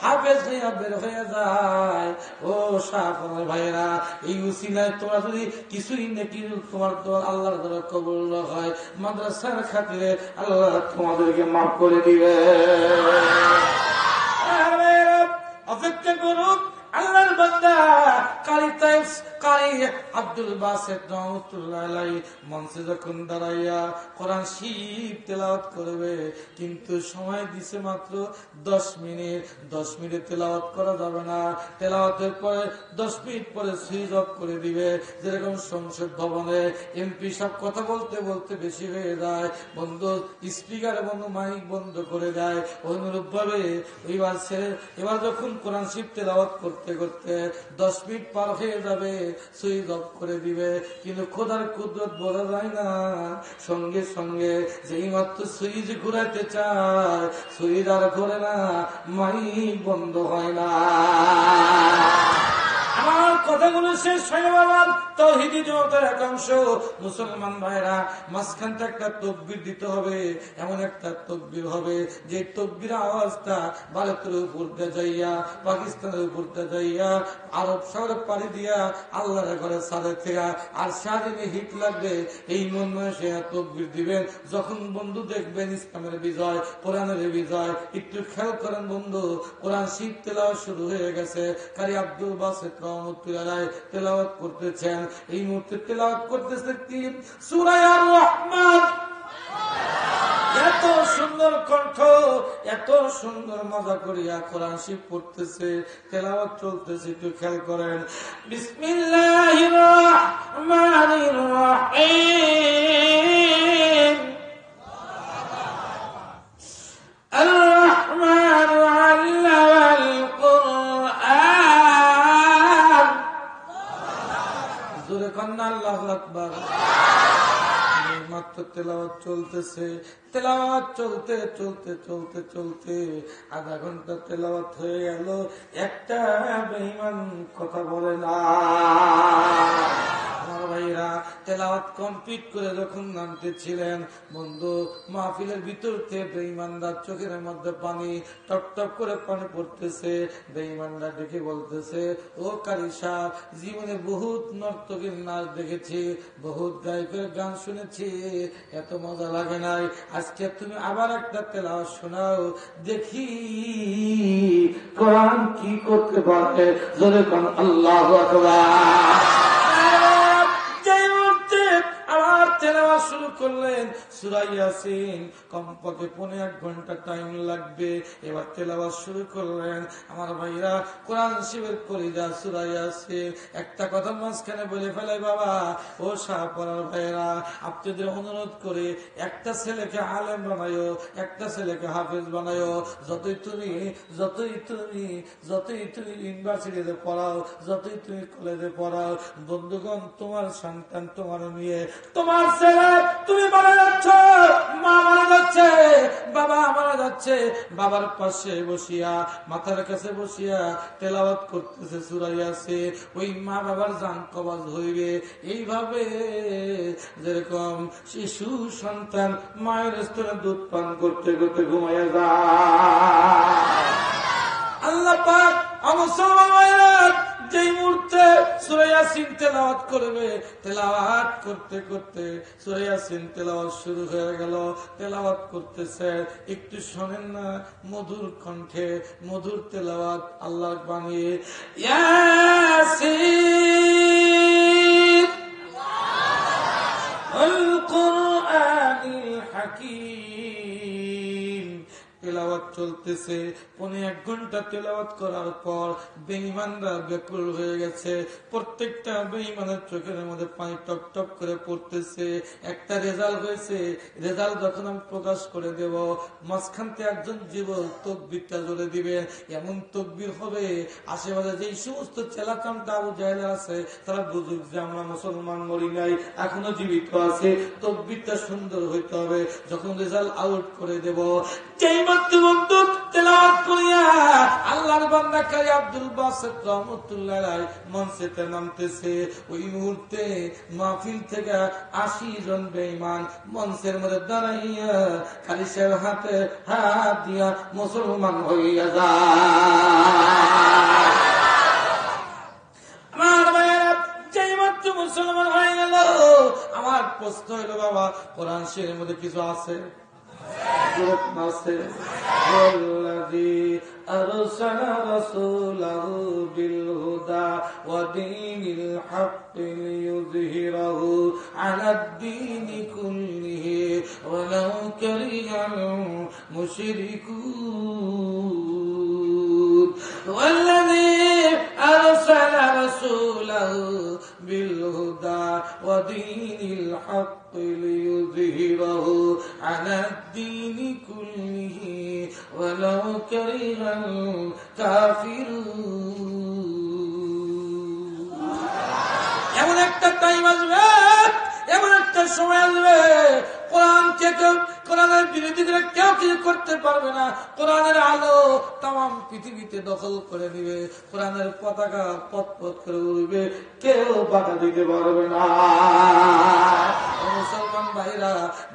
হাফেজ হইয়া বের হয়ে যায়। ও সাহাবায়ে ভাইরা, এই উসিলায় তোমরা যদি কিছুই নাকি তোমার তো আল্লাহর দ্বারা কবুল হয়, মাদ্রাসার খাতিরে আল্লাহ তোমাদেরকে মাফ করে দিবে। অপেক্ষা করুন আল্লাহর বান্দা কারি আব্দুল বাসেত রহমাতুল্লাহ আলাইহি মঞ্চে যখন দাঁড়াইয়া কোরআন শরীফ তেলাওয়াত করবে, কিন্তু সময় দিছে মাত্র 10 মিনিট। 10 মিনিট তেলাওয়াত করা যাবে না। তেলাওয়াতের পরে 10 মিনিট পরে সুইচ অফ করে দিবে। যেরকম সংসদ ভবনে এমপি সব কথা বলতে বলতে বেশি হয়ে যায়, বন্ধু স্পিকার বন্ধু মাইক বন্ধ করে দেয়। অনুরূপ ভাবে এবার যখন কোরআন শরীফ তেলাওয়াত করতে করতে 10 মিনিট পার হয়ে যাবে, সুইচ অফ করে দিবে। কিন্তু খোদার কুদরত বলা যায় না, সঙ্গে সঙ্গে যেই মাত্র সুইচ ঘুরাইতে চায়, সুইচ আর ঘুরে না, মাইক বন্ধ হয় না। আমার কথাগুলো শেষ হয়ে বাবা, তাওহীদি জমাতের একাংশ মুসলমান ভাইরা, মাঝখানটা একটা তাকবীর দিতে হবে। এমন একটা তাকবীর হবে যে তাকবীর আওয়াজটা ভারতের উপর দিয়ে যাইয়া, পাকিস্তানের উপর দিয়ে যাইয়া, আরব সাগরে পাড়ি দিয়া আল্লাহর ঘরে সাথে থেকে আর সারাদিনে হিট লাগবে। এই মনে সে তাকবীর দিবেন। যখন বন্ধু দেখবেন ইসলামের বিজয়, কোরআনের বিজয়, একটু খেয়াল করেন বন্ধু, কোরআন শরীফ তেলাওয়াত শুরু হয়ে গেছে। কারি আব্দুল বাসেত রহমাতুল্লাহ আলাইহি তেলাওয়াত করতেছেন। এই মুহূর্তে তেলাওয়াত করতেছে কি সূরা আর রহমান। এত সুন্দর কণ্ঠ, এত সুন্দর মজা করিয়া কোরআন শরীফ পড়তেছে, তেলাওয়াত চলতেছে, একটু খেয়াল করেন। বিসমিল্লাহির রহমানির রহিম। আর রহমান আল্লামাল কুরআন। জোরে কন্না আল্লাহু আকবার। মাত্র তেলাওয়াত চলতেছে, তেলাওয়াত চলতে চলতে চলতে চলতে আধা ঘন্টা তেলাওয়াত হয়ে গেল, একটা বেঈমান কথা বলে না। আমার ভাইরা তেলাওয়াত কমপ্লিট করে যখন নামতেছিলেন, বন্ধু মাহফিলের ভিতর থেকে বেঈমানদার চোখের মধ্যে পানি টপ টপ করে পানি পড়তেছে। বেঈমানদার দেখে বলতেছে, ও কারি সাহেব, জীবনে বহুত নর্তকীর নাচ দেখেছি, বহুত গায়কের গান শুনেছি, এত মজা লাগে নাই। আজকে তুমি আবার একটা তেলাওয়াত শোনাও, দেখি কোরআন কি করতে পারে। জোরে কোন আল্লাহু আকবার। যেই মুহূর্তে আবার তেলাওয়াত শুরু করলেন সূরা ইয়াসিন, কমপক্ষে 1.5 ঘন্টা টাইম লাগবে। এবার তেলাওয়াত শুরু করলেন। আমার ভাইরা কোরআন শিবের কলিজা সূরা ইয়াসিন। একটা কথা মাঝখানে বলে ফেলাই বাবা, ও শাহপরার ভাইরা, আপনাদের অনুরোধ করে একটা ছেলেকে আলেম বানায়ো, একটা ছেলেকে হাফেজ বানায়ো। যতই তুমি ইউনিভার্সিটিতে পড়াও, যতই তুমি কলেজে পড়াও, বন্ধুগণ, তোমার সন্তান তোমার নিয়ে, তোমার ছেলে তুমি মারা যাচ্ছ, মা মারা যাচ্ছে, বাবা মারা যাচ্ছে, বাবার পাশে বসিয়া, মাথার কাছে বসিয়া তেলাওয়াত করতেছে সূরা ইয়াসিন। ওই মা বাবার জান কবজ হইবে। এইভাবে যেরকম শিশু সন্তান মায়ের স্তনে দুধ পান করতে করতে ঘুমাইয়া যায়। আল্লাহ পাক মুসলমান যেই মুহূর্তে সূরা ইয়াসিন তেলাওয়াত করবে, তেলাওয়াত করতে করতে সূরা ইয়াসিন তেলাওয়াত শুরু হয়ে গেল। তেলাওয়াত করতেছে, একটু শোনেন না মধুর কণ্ঠে, মধুর তেলাওয়াত আল্লাহ বানিয়ে। ইয়াসিন আল কুরআনিল হাকীম। তেলাওয়াত চলতেছে। 1.5 ঘন্টা তেলাওয়াত করার পর বেঈমানরা ব্যাকুল হয়ে গেছে। প্রত্যেকটা বেঈমানের চোখের মধ্যে পানি টপ টপ করে পড়তেছে। একটা রেজাল্ট হয়েছে, রেজাল্ট যখন আমি প্রকাশ করে দেব, মাঝখানতে একজন যুবক তকবীরটা জোরে দিবে। এমন তকবীর হবে আশেপাশে যেই সমস্ত চেলাচামটা আবু জাহেল আছে তারা বুঝুক যে আমরা মুসলমান মরি নাই, এখনো জীবিত আছে। তকবীরটা সুন্দর হইতে হবে। যখন রেজাল্ট আউট করে দেব, যেই মাত্র বন্ধু তেলাওয়াত করিয়া আল্লাহর বান্দা কারি আব্দুল বাসিত রহমাতুল্লাহ আলাইহি মঞ্চেতে নামতেছে, ওই মুহূর্তে মাহফিল থেকে 80 জন বেঈমান মঞ্চের মধ্যে দাঁড়াইয়া কারি সাহেব হাতে হাত দিয়া মুসলমান হইয়া যায়। আমার ভাইয়েরা, যেই মাত্র মুসলমান হয়ে গেল, আমার প্রশ্ন হইল, বাবা কোরআন শরীফের মধ্যে কিছু আছে? والذي أرسل رسوله بالهدى ودين الحق ليظهره على الدين كله ولو كره المشركون والذي أرسل رسوله بالهدى ودين الحق ليظهره على الدين كله ولو كره الكافرون। এমন একটা টাইম আসবে, এমন একটা সময় আসবে, কোরআনকে কেউ, কোরআনের বিরোধীরা কেউ কিছু করতে পারবে না। কোরআনের আলো তাম পৃথিবীতে দখল করে দিবে, কোরআনের পতাকা পথ পথ করে উড়বে, কেউ বাধা দিতে পারবে না। মুসলমান ভাইরা,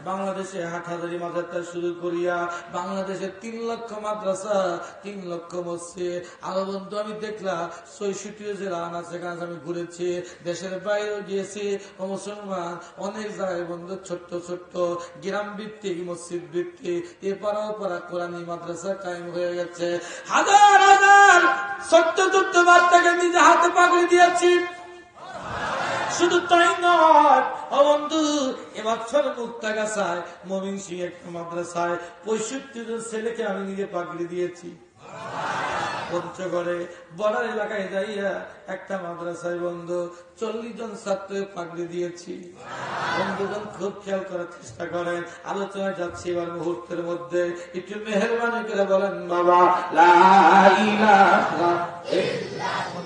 বাংলাদেশে হাটহাজারী মাদ্রাসা শুরু করিয়া বাংলাদেশে 3 লক্ষ মাদ্রাসা, 3 লক্ষ মসজিদ। আরো বন্ধু আমি দেখলাম 66 জেলা সেখানে আমি ঘুরেছি, দেশের বাইরেও গিয়েছি। মুসলমান অনেক জায়গায় বন্ধু ছোট্ট ছোট্ট গ্রাম ভিত্তিক, মসজিদ ভিত্তিক, এপাড়া ওপাড়া কোরআনী মাদ্রাসা কায়েম হয়ে গেছে। হাজার হাজার ছোট্ট ছোট্ট বাচ্চাকে নিজে হাতে পাগড়ি দিয়েছি। শুধু তাই নয় ও বন্ধু, এবছর মুক্তাগাছায় মমিন সিং একটা মাদ্রাসায় 65 জন ছেলেকে আমি নিজে পাগড়ি দিয়েছি। পঞ্চগড়ে বর্ডার এলাকায় যাইয়া একটা মাদ্রাসায় বন্ধু 40 জন ছাত্র পাগড়ি দিয়েছি। বন্ধুগণ খুব খেয়াল করার চেষ্টা করেন। আলোচনায় যাচ্ছি এবার মুহূর্তের মধ্যে, একটু মেহেরবানি করে বলেন বাবা লা ইলাহা ইল্লাল্লাহ।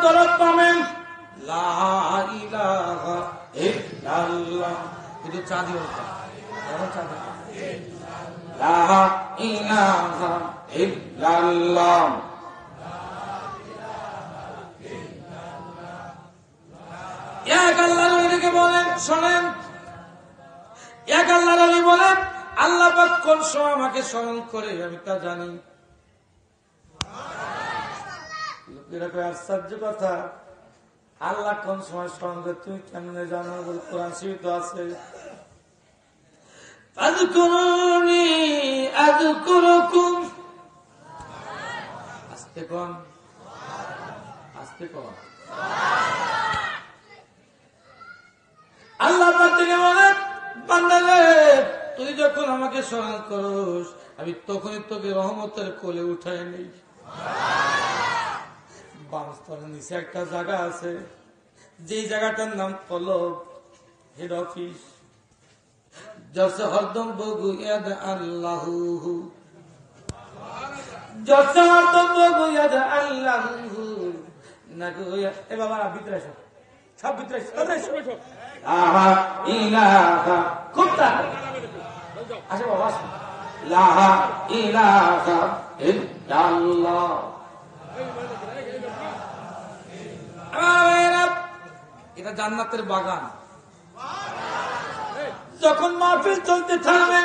দরদ পাবেন। লা ইলাহা ইল্লাল্লাহ, কিন্তু চাঁদি হতো চাঁদি, লা ইলাহা ইল্লাল্লাহ। এক আল্লাহর ওলিকে বলেন, শোনেন, এক আল্লাহর ওলি বলেন আল্লাহ পাক কোন সময় আমাকে স্মরণ করে আমি তা জানি। লোকেরা আশ্চর্য কথা, আল্লাহ কোন সময় স্মরণ করে তুমি কেমনে জানো? বলে কোরআন শরীফে আছে, আযকুরুনি আযকুরুকুম। আস্তে কোন, আস্তে কোন। আল্লাহ পাক থেকে বলেন, বান্দারে তুই যখন আমাকে স্মরণ করস আমি তখনই তোকে রহমতের কোলে উঠায় নেই। বামস্তরের নিচে একটা জায়গা আছে, যে জায়গাটার নাম কলব, হেড অফিস। জলসে হরদম বগু ইয়াদ আল্লাহু, জলসে হরদম বগু ইয়াদ আল্লাহু। না গো এ বাবা ভিতরে এসো, সব ভিতরে এসো। আহা ইলাহা, খুব তাড়াতাড়ি আসে বাবা, লা ইলাহা ইল্লাল্লাহ। এটা জান্নাতের বাগান। যখন মাহফিল চলতে থাকবে,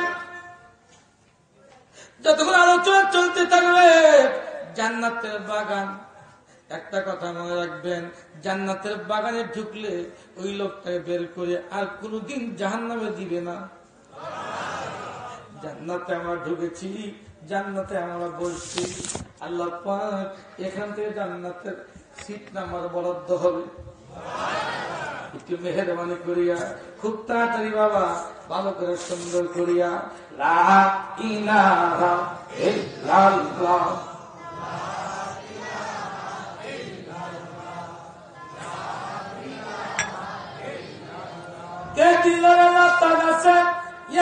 যতক্ষণ আলোচনা চলতে থাকবে, জান্নাতের বাগান। একটা কথা মনে রাখবেন, জান্নাতের বাগানে ঢুকলে ওই লোকটাকে বের করে আর কোনদিন জাহান্নামে দিবে না। জান্নাতে আমরা ঢুকেছি, জান্নাতে আমরা বসছি, আল্লাহ পাক এখান থেকে জান্নাতের সিট নাম্বার বরাদ্দ হবে। একটু মেহেরবানি করিয়া খুব তাড়াতাড়ি বাবা ভালো করে সুন্দর করিয়া লা ইলাহা ইল্লাল্লাহ।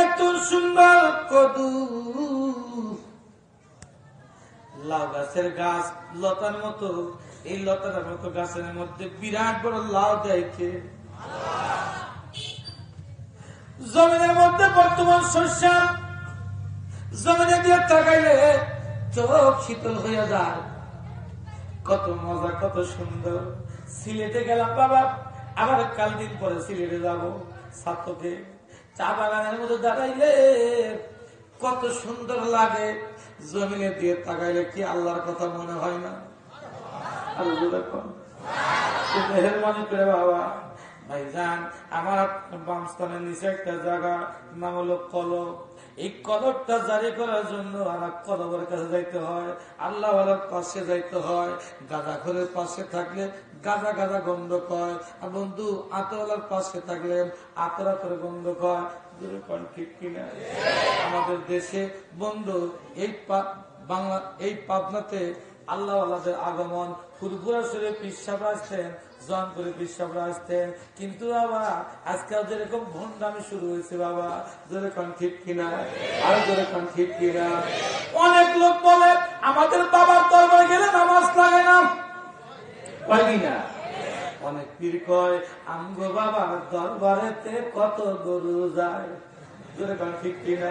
এত সুন্দর কদু, লাউ গাছের গাছ লতার মতো, এই লতার মতো গাছের মধ্যে বিরাট বড় লাউ দেয়কে। জমিনের মধ্যে বর্তমান শস্য, জমিনে দিয়ে তাকাইলে চোখ শীতল হইয়া যায়। কত মজা, কত সুন্দর। সিলেটে গেলাম বাবা, আবার কাল দিন পরে সিলেটে যাবো। ছাত্রকে চা বাগানের মধ্যে দাঁড়াইলে কত সুন্দর লাগে। জমিনে দিয়ে তাকাইলে কি আল্লাহর কথা মনে হয় না? মেহেরবানি করে বাবা ভাইজান, আমার বামস্থানের নিচে একটা জায়গা নাম হলো কলব। এই কলবটা জারি করার জন্য আমার কলবের কাছে যাইতে হয়, আল্লাহওয়ালার পাশে যাইতে হয়। গাঁজাখোরের পাশে থাকলে গাঁজা গাঁজা গন্ধ কয়, আর বন্ধু আতরওয়ালার পাশে থাকলে আতর আতর গন্ধ কয়। ঠিক কিনা? আমাদের দেশে বন্ধু এই পাবনাতে আল্লাহওয়ালাদের আগমন, ফুরফুরা শরীফ পিসাবরা আসতেন, জনপুরে পিসাবরা আসতেন, কিন্তু বাবা আজকাল যেরকম ভণ্ডামি শুরু হয়েছে বাবা, জোরে কোন ঠিক কিনা? আর জোরে কোন ঠিক কিনা? অনেক লোক বলে আমাদের বাবার দরবারে গেলে নামাজ লাগে না, পারি না। অনেক পীর কয় আমগো বাবার দরবারেতে কত গরু যায়, জোরে কোন ঠিক কিনা?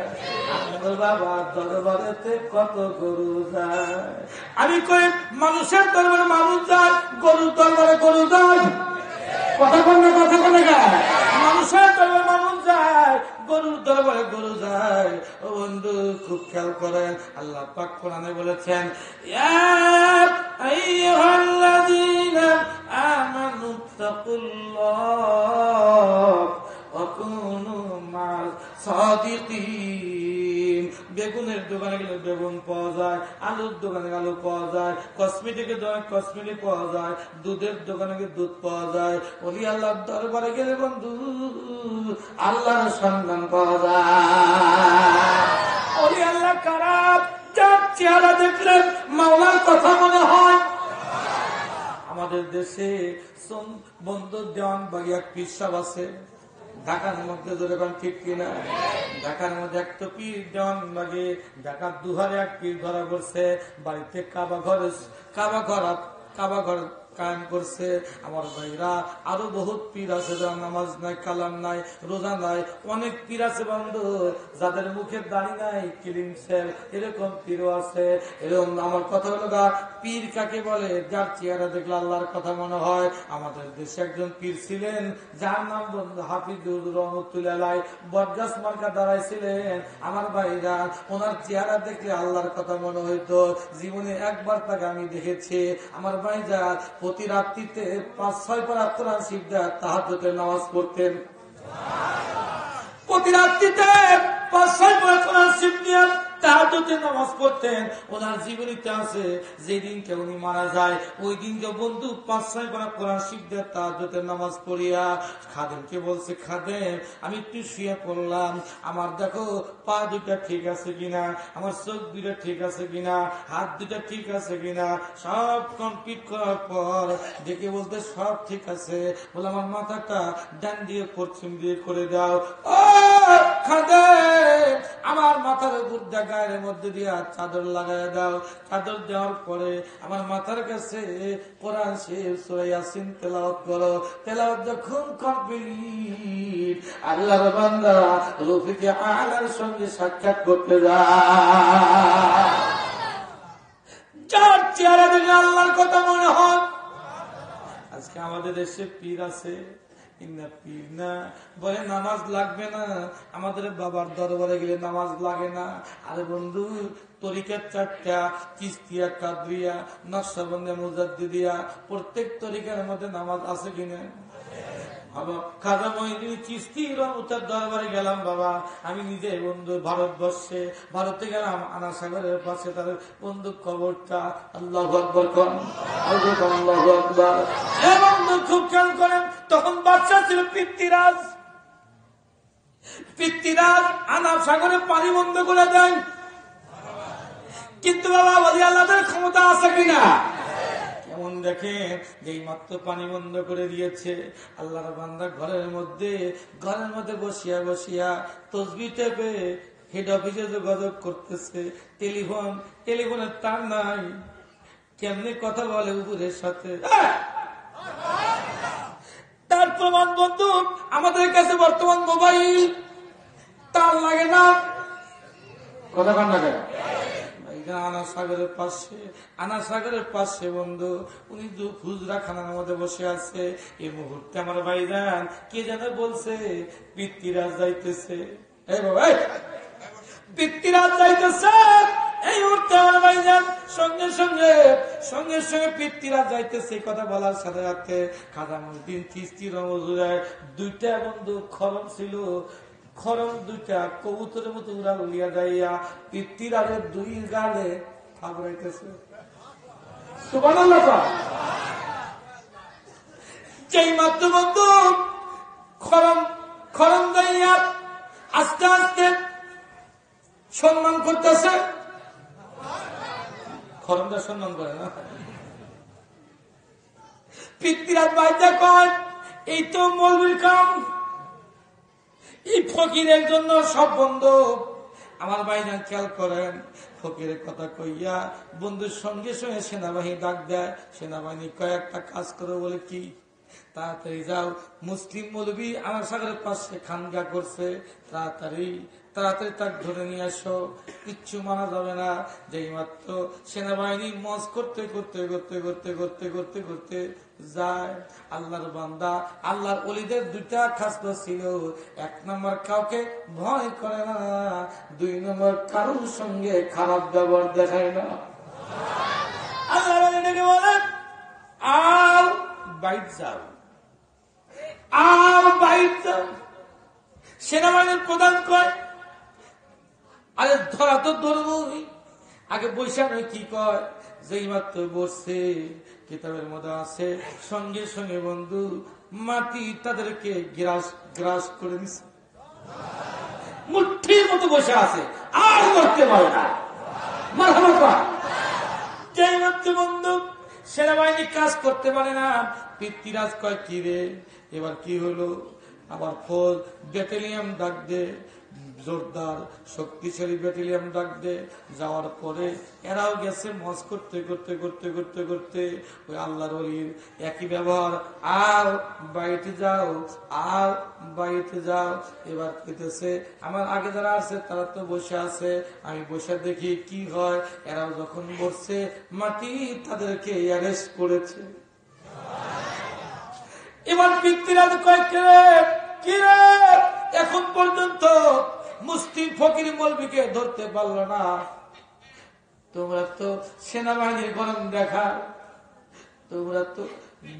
আমগো বাবার দরবারেতে কত গরু যায়। আমি কই মানুষের দরবারে মানুষ যায়, গরুর দরবারে গরু যায়। কথা কোন না, কথা কোন না? মানুষের দরবারে মানুষ যায়, গরুর দরবারে গরু যায়। ও বন্ধু খুব খেয়াল করেন, আল্লাহ পাক কোরআনে বলেছেন, ইয়া আইয়ুহাল্লাযীনা আমানু তাকুল্লাহ ওয়া কুনু মা'আস সাদিকিন। বেগুনের দোকানে গেলে বেগুন পাওয়া যায়, আলুর দোকানে আলু পাওয়া যায়, কসমেটিকের দোকানে কসমেটিক পাওয়া যায়, দুধের দোকানে গিয়ে দুধ পাওয়া যায়। ওলি আল্লাহর দরবারে গেলে বন্ধু আল্লাহর সন্ধান পাওয়া যায়। ওলি আল্লাহ খারাপ, যার চেহারা দেখলে মাওলার কথা মনে হয়। আমাদের দেশে বন্ধু দেওয়ান বাগিয়া পীর সাহেব আছে ঢাকার মধ্যে, যেরকম ঠিক কিনা? ঢাকার মধ্যে একটা পীর দেওয়ান বাগে, ঢাকার দুহারে এক পীর ধরা পড়ছে। বাড়িতে কাবা ঘর কায়েম করছে। আমার ভাইরা আরো বহুত পীর আছে যারা নামাজ নাই, কালাম নাই, রোজা নাই। অনেক পীর আছে বন্ধু যাদের মুখে দাড়ি নাই, ক্লিনসেল, এরকম পীরও আছে। এরকম আমার কথা হলো গা, পীর কাকে বলে? যার চেহারা দেখলে আল্লাহর কথা মনে হয়। আমাদের দেশে একজন পীর ছিলেন যার নাম হাফিজুর রহমতুল্লাহ, বটগাছ মার্কা দাঁড়াইছিলেন। আমার ভাইরা ওনার চেহারা দেখলে আল্লাহর কথা মনে হইতো। জীবনে একবার তাকে আমি দেখেছি। আমার ভাইরা প্রতি রাত্রিতে 5-6 পারা কোরআন শিখতে তাহাজ্জুদের নামাজ পড়তেন। প্রতি রাত্রিতে 5-6 পারা কোরআন শিখতে তাহাজ্জুদের নামাজ পড়তেন। ওনার জীবনীতে আছে যেদিনকে উনি মারা যায় ওই দিনকে বন্ধু 5-6 পারা কোরআন শিখতে তাহাজ্জুদের নামাজ পড়িয়া খাদেমকে বলছে, খাদেম আমি একটু শুয়ে পড়লাম, আমার দেখো পা দুটা ঠিক আছে কিনা, আমার চোখ দুটা ঠিক আছে কিনা, হাত দুটা ঠিক আছে কিনা। সব কমপ্লিট করার পর দেখে বলতে সব ঠিক আছে। বলে আমার মাথাটা ডান দিয়ে পশ্চিম দিয়ে করে দাও। ও খাদেম আমার মাথার উপর গায়ের মধ্যে দিয়া চাদর লাগাই দাও। চাদর দেওয়ার পরে আমার মাথার কাছে কোরআন শরীফ সূরা ইয়াসিন তেলাওয়াত করো। তেলাওয়াত যখন কমপ্লিট আল্লাহর বান্দা রফিকে আলার সঙ্গে সাক্ষাৎ করতে যায়। যার চেহারা দেখে আল্লাহর কথা মনে হয়। আজকে আমাদের দেশে পীর আছে, পীর না বলে নামাজ লাগবে না, আমাদের বাবার দরবারে গেলে নামাজ লাগে না। আরে বন্ধু তরিকার 4টা, চিশতিয়া, কাদরিয়া, নকশবন্দিয়া, মুজাদ্দিদিয়া, প্রত্যেক তরিকার মধ্যে নামাজ আছে কিনা? খাজা মঈনুদ্দিন চিশতি রহমতুল্লাহর দরবারে গেলাম বাবা আমি নিজে বন্ধু। ভারতবর্ষে ভারতে গেলাম, আনা সাগরের পাশে তার বন্ধু কবরটা। আল্লাহু আকবার কোন, আল্লাহু আকবার। এই বন্ধু খুব খেয়াল করেন, তখন বাদশা ছিল পৃথ্বীরাজ। পৃথ্বীরাজ আনা সাগরে পানি বন্ধ করে দেন, কিন্তু বাবা ওলি আল্লাহদের ক্ষমতা আছে কিনা? এমন দেখেন যেই মাত্র পানি বন্ধ করে দিয়েছে, আল্লাহর বান্দা ঘরের মধ্যে বসিয়া বসিয়া তসবিহ টেপে হেড অফিসে যোগাযোগ করতেছে। টেলিফোনের তার নাই, কেমনে কথা বলে উপরের সাথে। তার প্রমাণ বন্ধু আমাদের কাছে বর্তমান মোবাইল, তার লাগে না। কথা কান লাগে আনা সাগরের পাশে বন্ধু উনি হুজরা খানার মধ্যে বসে আছে। এই মুহূর্তে আমার ভাইজান কে যেন বলছে পৃথ্বীরাজ যাইতেছে। পৃথ্বীরাজ যাইতেছে এই মুহূর্তে আমার ভাইজান সঙ্গে সঙ্গে পৃথ্বীরাজ যাইতেছে। কথা বলার সাথে সাথে খাজা মঈনুদ্দিন চিশতি রহমতুল্লাহ 2টা বন্ধু খরম ছিল, খরম 2টা কবুতরের মতো উড়া উড়িয়া যাইয়া পৃথ্বীরাজের 2 গালে থাবড়াইতেছে। সুবহানাল্লাহ। যেই মাত্র বন্ধু খরম যাইয়া আস্তে আস্তে সম্মান করতেছে, খরমটা সম্মান করে না। পৃথ্বীরাজ বাইজা কয় এই তো মৌলবীর কাম, এই ফকিরের জন্য সব বন্ধ। আমার ভাইজান খেয়াল করেন, ফকিরের কথা কইয়া বন্ধুর সঙ্গে সঙ্গে সেনাবাহিনী ডাক দেয়। সেনাবাহিনী কয়েকটা কাজ করে বলে কি, তাড়াতাড়ি যাও, মুসলিম মৌলবী আমার সাগরের পাশে খানগা করছে, তাড়াতাড়ি তাকে ধরে নিয়ে আসো, কিচ্ছু মানা যাবে না। যেই মাত্র সেনাবাহিনী মজ করতে করতে করতে করতে করতে করতে করতে যায়, আল্লাহর বান্দা আল্লাহর ওলিদের 2টা খাসলা ছিল। 1 নম্বর কাউকে ভয় করে না, 2 নম্বর কারোর সঙ্গে খারাপ ব্যবহার দেখায় না। আল্লাহ বলেন আর বাইট যাও, আর বাইট যাও। সেনাবাহিনীর প্রধান কয় আরে ধরা তো ধরবই, আগে বৈশাখ কি কয়, যেই মাত্র বসছে কিতাবের মধ্যে আছে সঙ্গে সঙ্গে বন্ধু মাটি তাদেরকে গ্রাস করে দিচ্ছে। মুঠির মতো বসে আছে, আর করতে পারে না। যেই মাত্র বন্ধু সেনাবাহিনী কাজ করতে পারে না, পৃথ্বীরাজ কয় কি রে এবার কি হলো, আবার ফৌজ ব্যাটালিয়ন ডাক দে, জোরদার শক্তিশালী ব্যাটালিয়ন ডাক দে। যাওয়ার পরে এরাও গেছে মজ করতে করতে করতে করতে করতে ওই আল্লাহর ওলির একই ব্যবহার, আর বাড়িতে যাও, আর বাড়িতে যাও। এবার খেতেছে, আমার আগে যারা আছে তারা তো বসে আছে, আমি বসে দেখি কি হয়। এরাও যখন বসছে, মাটি তাদেরকে অ্যারেস্ট করেছে। এবার পিতৃরাজ কয়েক কি রে, এখন পর্যন্ত মুসলিম ফকির মৌলবীকে ধরতে পারলো না, তোমরা তো সেনাবাহিনীর গরম দেখা, তোমরা তো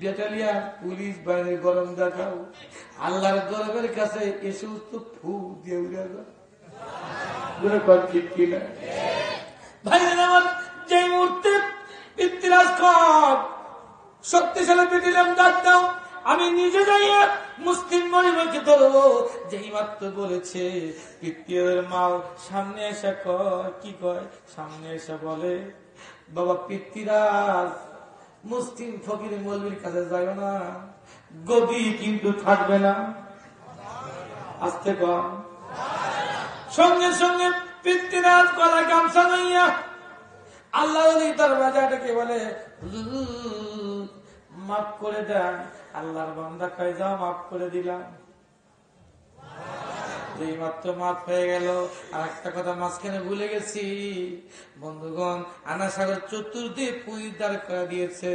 ব্যাটালিয়ান পুলিশ বাহিনীর গরম দেখাও, আল্লাহর গরমের কাছে এসে তো ফু দিয়ে উড়ে যাও। ঠিক কিনা ভাই? আমার যে মুহূর্তে পিতৃরাজ খান শক্তিশালী ব্যাটালিয়ন ডাক দাও, আমি নিজে যাইয়ে মুসলিম মরিমাকে ধরবো। যেই মাত্র বলেছে, পিতৃর মা সামনে এসে কয়, কি কয়, সামনে এসে বলে, বাবা পিতৃরাজ, মুসলিম ফকির মৌলবীর কাছে যাই না, গদি কিন্তু থাকবে না। আসতে কম। সঙ্গে সঙ্গে পিতৃরাজ গলায় গামছা নইয়া আল্লাহ তার বাজারটাকে বলে, মাফ করে দেন। আল্লাহর বান্দা কয়, যাও মাফ করে দিলাম। যেই মাত্র মাফ হয়ে গেল, আর একটা কথা মাঝখানে ভুলে গেছি বন্ধুগণ, আনা সাগর চতুর্দিকে পুরী দাঁড় করে দিয়েছে,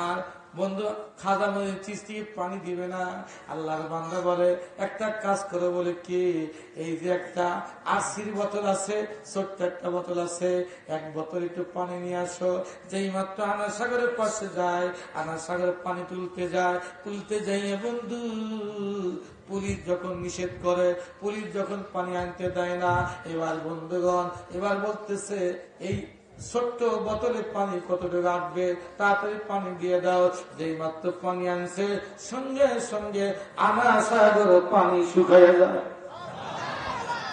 আর বন্ধু খাজা মজিদ চিস্তি পানি দিবে না। আল্লাহর বান্দা বলে, একটা কাজ করে, বলে কি, এই যে একটা আশির বোতল আছে, ছোট্ট একটা বোতল আছে, এক বোতল একটু পানি নিয়ে আসো। যেই মাত্র আনা সাগরের পাশে যায়, আনা সাগরের পানি তুলতে যাইয়ে বন্ধু পুলিশ যখন নিষেধ করে, পুলিশ যখন পানি আনতে দেয় না, এবার বন্ধুগণ এবার বলতেছে, এই ছোট্ট বোতলে পানি কতটুকু আটবে, তাড়াতাড়ি পানি দিয়ে দাও। যেই মাত্র পানি আনছে, সঙ্গে সঙ্গে আনা সাগর পানি শুকাইয়া যায়।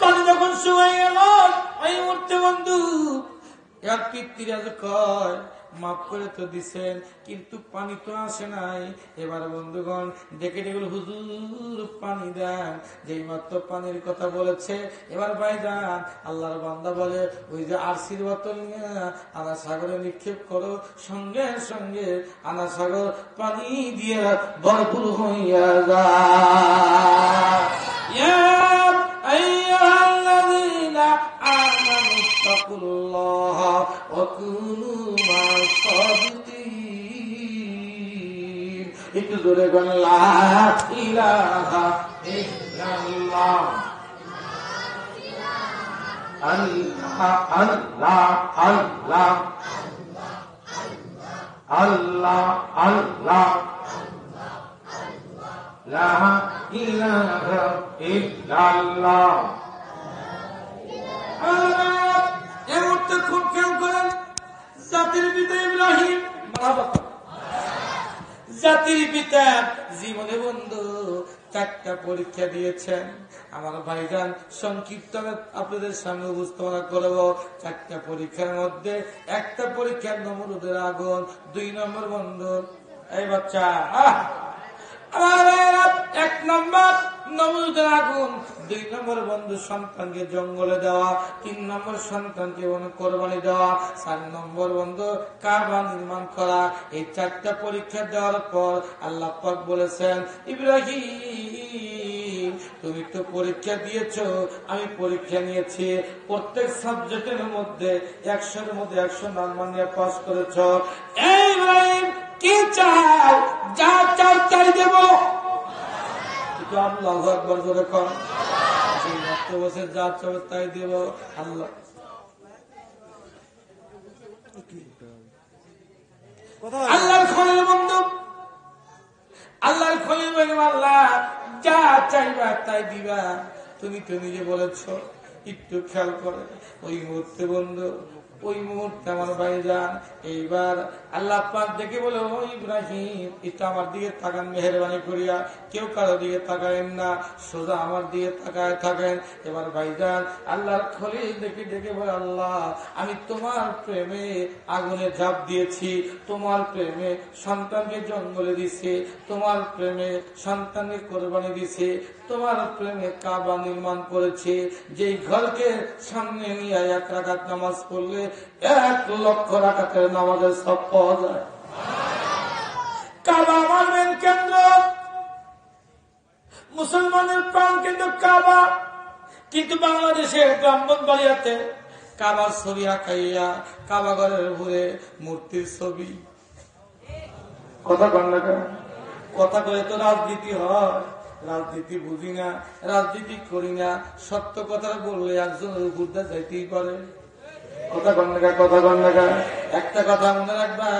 পানি যখন শুকাই গেল, এই মুহূর্তে বন্ধু এক পিতৃরাজ কয়, মাফ করে তো দিচ্ছেন, কিন্তু পানি তো আসে নাই। এবার বন্ধুগণ ডেকে ডেকে, হুজুর পানি দেন। যেই মাত্র পানির কথা বলেছে, এবার ভাইজান আল্লাহর বান্দা বলে, ওই যে আরসির বোতল নিয়ে আনা সাগরে নিক্ষেপ করো। সঙ্গে সঙ্গে আনা সাগর পানি দিয়ে ভরপুর হইয়া যায়। একটু জোরে বলেন, লা ইলাহা ইল্লাল্লাহ, আল্লাহ আল্লাহ আল্লাহ আল্লাহ আল্লাহ, লা ইলাহা ইল্লাল্লাহ। এই মুহূর্তে খুব খেয়াল করেন, জাতির পিতা ইব্রাহিম, জাতির পিতা জীবনে বন্ধু 4টা পরীক্ষা দিয়েছেন। আমার ভাইজান সংক্ষিপ্ত আপনাদের সামনে উপস্থাপনা করব। 4টা পরীক্ষার মধ্যে একটা পরীক্ষার নমরুদের আগুন, 2 নম্বর বন্ধু, এই বাচ্চা 1 নম্বর নমরুদের আগুন, 2 নম্বর বন্ধু সন্তানকে জঙ্গলে দেওয়া, 3 নম্বর সন্তানকে কোরবানি দেওয়া, 4 নম্বর বন্ধু কাবা নির্মাণ করা। এই 4টা পরীক্ষা দেওয়ার পর আল্লাহ পাক বলেছেন, ইব্রাহিম তুমি তো পরীক্ষা দিয়েছো, আমি পরীক্ষা নিয়েছি, প্রত্যেক সাবজেক্টের মধ্যে 100-এর মধ্যে 100 নাম্বার নিয়ে পাস করেছ। এই ইব্রাহিম কি চাও, যা চাও তাই দেব। আল্লাহু আকবার জোরে কর, বসে যা চাও তাই দেব। আল্লাহ আল্লাহর খলিল বন্ধু, আল্লাহর খলিল বন্ধু, আল্লাহ যা চাইবা তাই দিবা। তুমি তো নিজে বলেছ একটু খেয়াল করে ওই মুহূর্তে বন্ধু, ওই মুহূর্তে আমার ভাইজান এইবার আল্লাহ পাক দেখে বলে, ও ইব্রাহিম, এটা আমার দিকে তাকান মেহেরবানি করিয়া, কেউ কারো দিকে তাকায়েন না, সোজা আমার দিকে তাকায় থাকেন। এবার ভাইজান আল্লাহর খলিল দেখে দেখে বলে, আল্লাহ, আমি তোমার প্রেমে আগুনে ঝাঁপ দিয়েছি, তোমার প্রেমে সন্তানকে জঙ্গলে দিছে, তোমার প্রেমে সন্তানকে কোরবানি দিছে, তোমার প্রেমে কাবা নির্মাণ করেছে, যেই ঘরকে সামনে নিয়ে 1 রাকাত নামাজ পড়লে 1 লক্ষ রাকাতের নামাজের সব পাওয়া যায়। কাবা আমার মেন কেন্দ্র, মুসলমানের প্রাণ কিন্তু কাবা। কিন্তু বাংলাদেশে ব্রাহ্মণবাড়িয়াতে কাবার ছবি আঁকাইয়া কাবা ঘরের উপরে মূর্তির ছবি। কথা কন না কেন? কথা কয়ে তো রাজনীতি হয়, রাজনীতি বুঝি না, রাজনীতি করি না, সত্য কথা বললে একজনের উপর যাইতেই পারে। কথা কন না, কথা কন না। একটা কথা মনে রাখবা,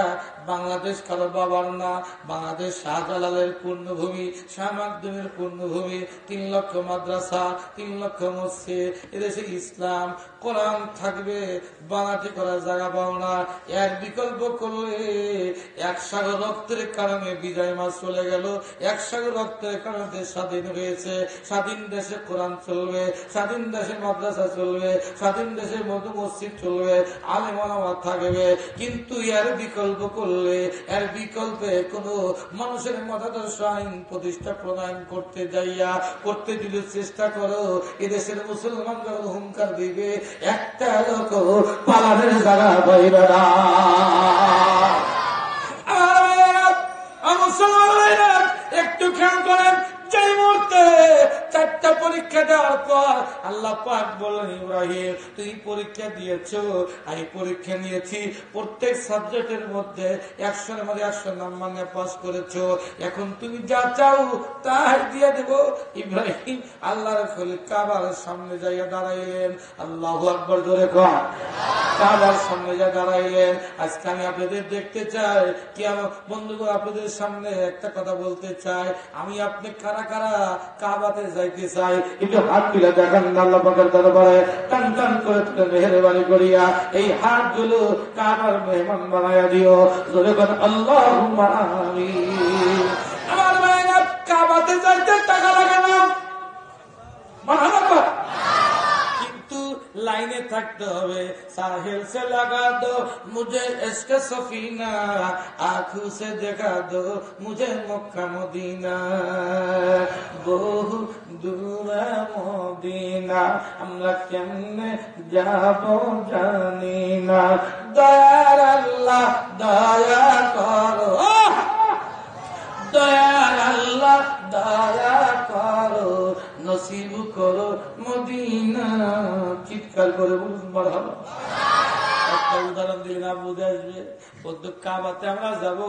বাংলাদেশ কারো বাবার না, বাংলাদেশ শাহজালালের পূর্ণভূমি, শাহ মাকদুমের পূর্ণভূমি, 3 লক্ষ মাদ্রাসা, 3 লক্ষ মসজিদ, এদেশে ইসলাম কোরআন থাকবে, বানাটি করার জায়গা পাও না। এর বিকল্প করলে 1 সাগর রক্তের কারণে বিজয় মাস চলে গেল, 1 সাগর রক্তের কারণে দেশ স্বাধীন হয়েছে। স্বাধীন দেশে কোরআন চলবে, স্বাধীন দেশে মাদ্রাসা চলবে, স্বাধীন দেশে মধু মসজিদ চলবে, আলেম ওলামা থাকবে। কিন্তু এর বিকল্প করলে, এর বিকল্পে কোন মানুষের মতাদর্শ আইন প্রতিষ্ঠা প্রণয়ন করতে যাইয়া, করতে যদি চেষ্টা করো, এদেশের মুসলমানরা হুঙ্কার দিবে, একটা লোক পালানের জায়গা পাইবে না। মুসলমানেরা একটু খেয়াল করেন, যেই মুহূর্তে 4টা পরীক্ষা দেওয়ার পর আল্লাহ পাক বললেন, ইব্রাহিম, তুই পরীক্ষা দিয়েছো, আমি পরীক্ষা নিয়েছি, প্রত্যেক সাবজেক্টের মধ্যে 100-এর মধ্যে 100 নাম্বার নিয়ে পাস করেছো, এখন তুমি যা চাও তাই দিয়ে দেব। ইব্রাহিম আল্লাহর খলিল কাবার সামনে যাইয়া দাঁড়াইলেন। আল্লাহু আকবার জোরে কর। কাবার সামনে যা দাঁড়াইলেন। আজকে আমি আপনাদের দেখতে চাই, কি আমার বন্ধুগণ, আপনাদের সামনে একটা কথা বলতে চাই। আমি আপনি কারা কারা কাবাতে যাইতে চাই, একটু হাত তুলে দেখান আল্লাহ পাকের দরবারে, টান টান করে তুলে মেহেরবানি করিয়া এই হাতগুলো কাবার মেহমান বানাইয়া দিও। জোরে কর আল্লাহুম্মা আমিন। আমার ভাইরা, কাবাতে যাইতে টাকা লাগে না, মারহাবা, কিন্তু লাইনে থাকতে হবে। সাহেল সে লাগা দো মুঝে ইশকে সফিনা, আঁখু সে দেখা দো মুঝে মক্কা মদিনা, বহু দূরে মদিনা, আমরা কেমনে যাব জানি না, দয়ার আল্লাহ দয়া করো, দয়ার আল্লাহ দয়া করো, নসিব করো মদিনা। চিৎকার করে বলুন মারহাবা। একটা উদাহরণ দিলে না বুঝে আসবে। কাবাতে আমরা যাব,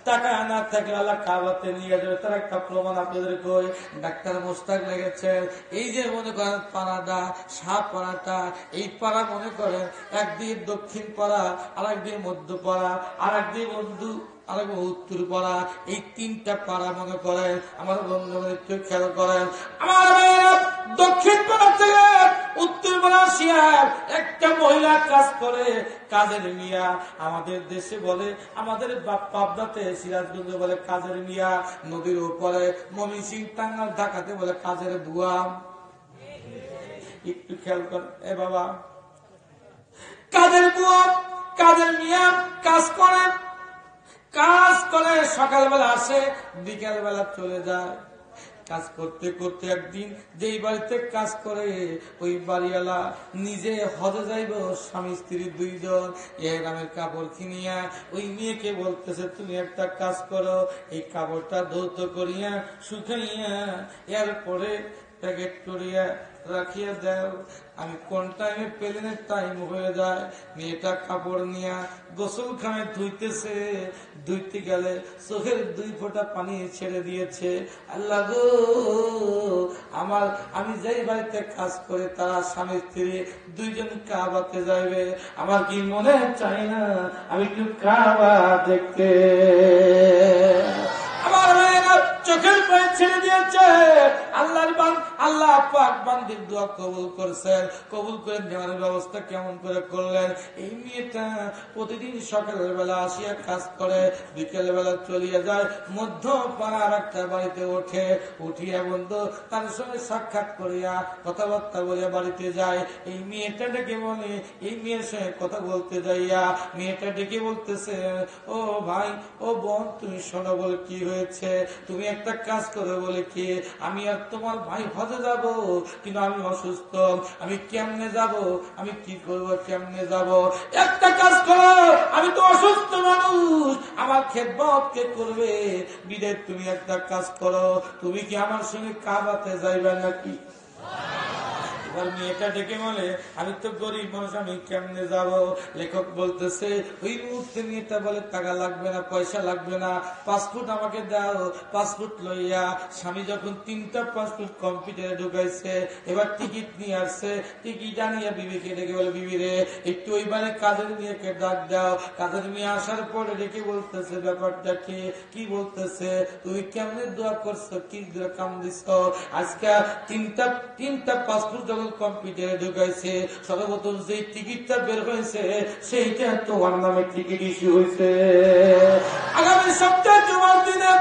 টাকা না থাকলে আল্লাহ কাবাতে নিয়ে যাবে, তার একটা প্রমাণ আপনাদের কই। ডাক্তার মোস্তাক লেগেছেন, এই যে মনে করেন পাড়াটা, সাপ পাড়াটা, এই পাড়া মনে করেন একদিকে দক্ষিণ পাড়া, আর একদিকে মধ্য পাড়া, আর একদিকে বন্ধু আরেক উত্তর পাড়া, এই 3টা পাড়া মনে করেন। আমার বন্ধু একটু খেয়াল করেন, আমার দক্ষিণ পাড়া থেকে উত্তর পাড়া আসিয়া একটা মহিলা কাজ করে, কাজের মিয়া। আমাদের দেশে বলে, আমাদের পাবনাতে সিরাজগঞ্জে বলে কাজের মিয়া, নদীর উপরে ময়মনসিংহ টাঙ্গাইল ঢাকাতে বলে কাজের বুয়া। একটু খেয়াল করেন, এ বাবা, কাজের বুয়া, কাজের মিয়া কাজ করেন, কাজ করে সকালবেলা আসে, বিকাল বেলা চলে যায়। কাজ করতে করতে একদিন যেই বাড়িতে কাজ করে, ওই বাড়িওয়ালা নিজে হজে যাইব, স্বামী স্ত্রী 2 জন এহরামের কাপড় কিনিয়া ওই মেয়েকে বলতেছে, তুমি একটা কাজ করো, এই কাপড়টা ধৌত করিয়া শুকাইয়া এরপরে প্যাকেট করিয়া রাখিয়া দাও। আমি কোন টাইমে প্লেনের টাইম হয়ে যায়, মেয়েটা কাপড় নিয়ে গোসলখানায় ধুইতেছে, ধুইতে গেলে চোখের 2 ফোঁটা পানি ছেড়ে দিয়েছে। আল্লাহ গো, আমি যেই বাড়িতে কাজ করে তারা স্বামী স্ত্রী 2 জন কাবাতে যাইবে, আমার কি মনে চাই না আমি একটু কাবা দেখতে? আমার চোখের পানি ছেড়ে দিয়েছে, আল্লাহ পাক বান্দির দোয়া কবুল করছেন, কবুল করে নেওয়ার ব্যবস্থা কেমন করে করলেন। এই মেয়েটা প্রতিদিন সকালবেলা আসিয়া কাজ করে, বিকেল বেলা চলিয়ে যায়, মধ্য পাড়ার একটা বাড়িতে ওঠে, উঠিয়া বন্ধু তার সঙ্গে সাক্ষাৎ করিয়া কথাবার্তা বলিয়া বাড়িতে যায়। এই মেয়েটা ডেকে বলে, এই মেয়ের সঙ্গে কথা বলতে যাইয়া মেয়েটা ডেকে বলতেছে, ও ভাই, ও বোন, তুমি শোনো, বলে কি হয়েছে? তুমি একটা কাজ করো, বলে কি? আমি আর তোমার ভাই হজে যাব, কিন্তু আমি অসুস্থ, আমি কেমনে যাব, আমি কি করব, কেমনে যাব? একটা কাজ করো, আমি তো অসুস্থ মানুষ, আমার খেদমত কে করবে? বিদায় তুমি একটা কাজ করো, তুমি কি আমার সঙ্গে কাবাতে যাইবে নাকি? মেয়েটা ডেকে বলে, আমি তো গরিব মানুষ, আমি কেমনে যাব? লেখক বলতেছে, ওই মুহূর্তে মেয়েটা বলে, টাকা লাগবে না, পয়সা লাগবে না, পাসপোর্ট আমাকে দাও। পাসপোর্ট লইয়া স্বামী যখন 3টা পাসপোর্ট কম্পিউটারে ঢুকাইছে, এবার টিকিট নিয়ে আসছে, টিকিট আনিয়া বিবিকে ডেকে বলে, বিবি রে, একটু ওইবারে কাজের মেয়েকে ডাক দাও। কাজের মেয়ে আসার পরে ডেকে বলতেছে, ব্যাপারটা কি বলতেছে, তুমি কেমনে দোয়া করছো, কি কাম দিছ? আজকে তিনটা পাসপোর্ট যখন কম্পিউটারে ঢুকাইছে, সর্বপ্রথম যে টিকিটটা বের হয়েছে সেইটা তোমার নামে টিকিট ইস্যু হয়েছে। আগামী সপ্তাহে জুমার দিনে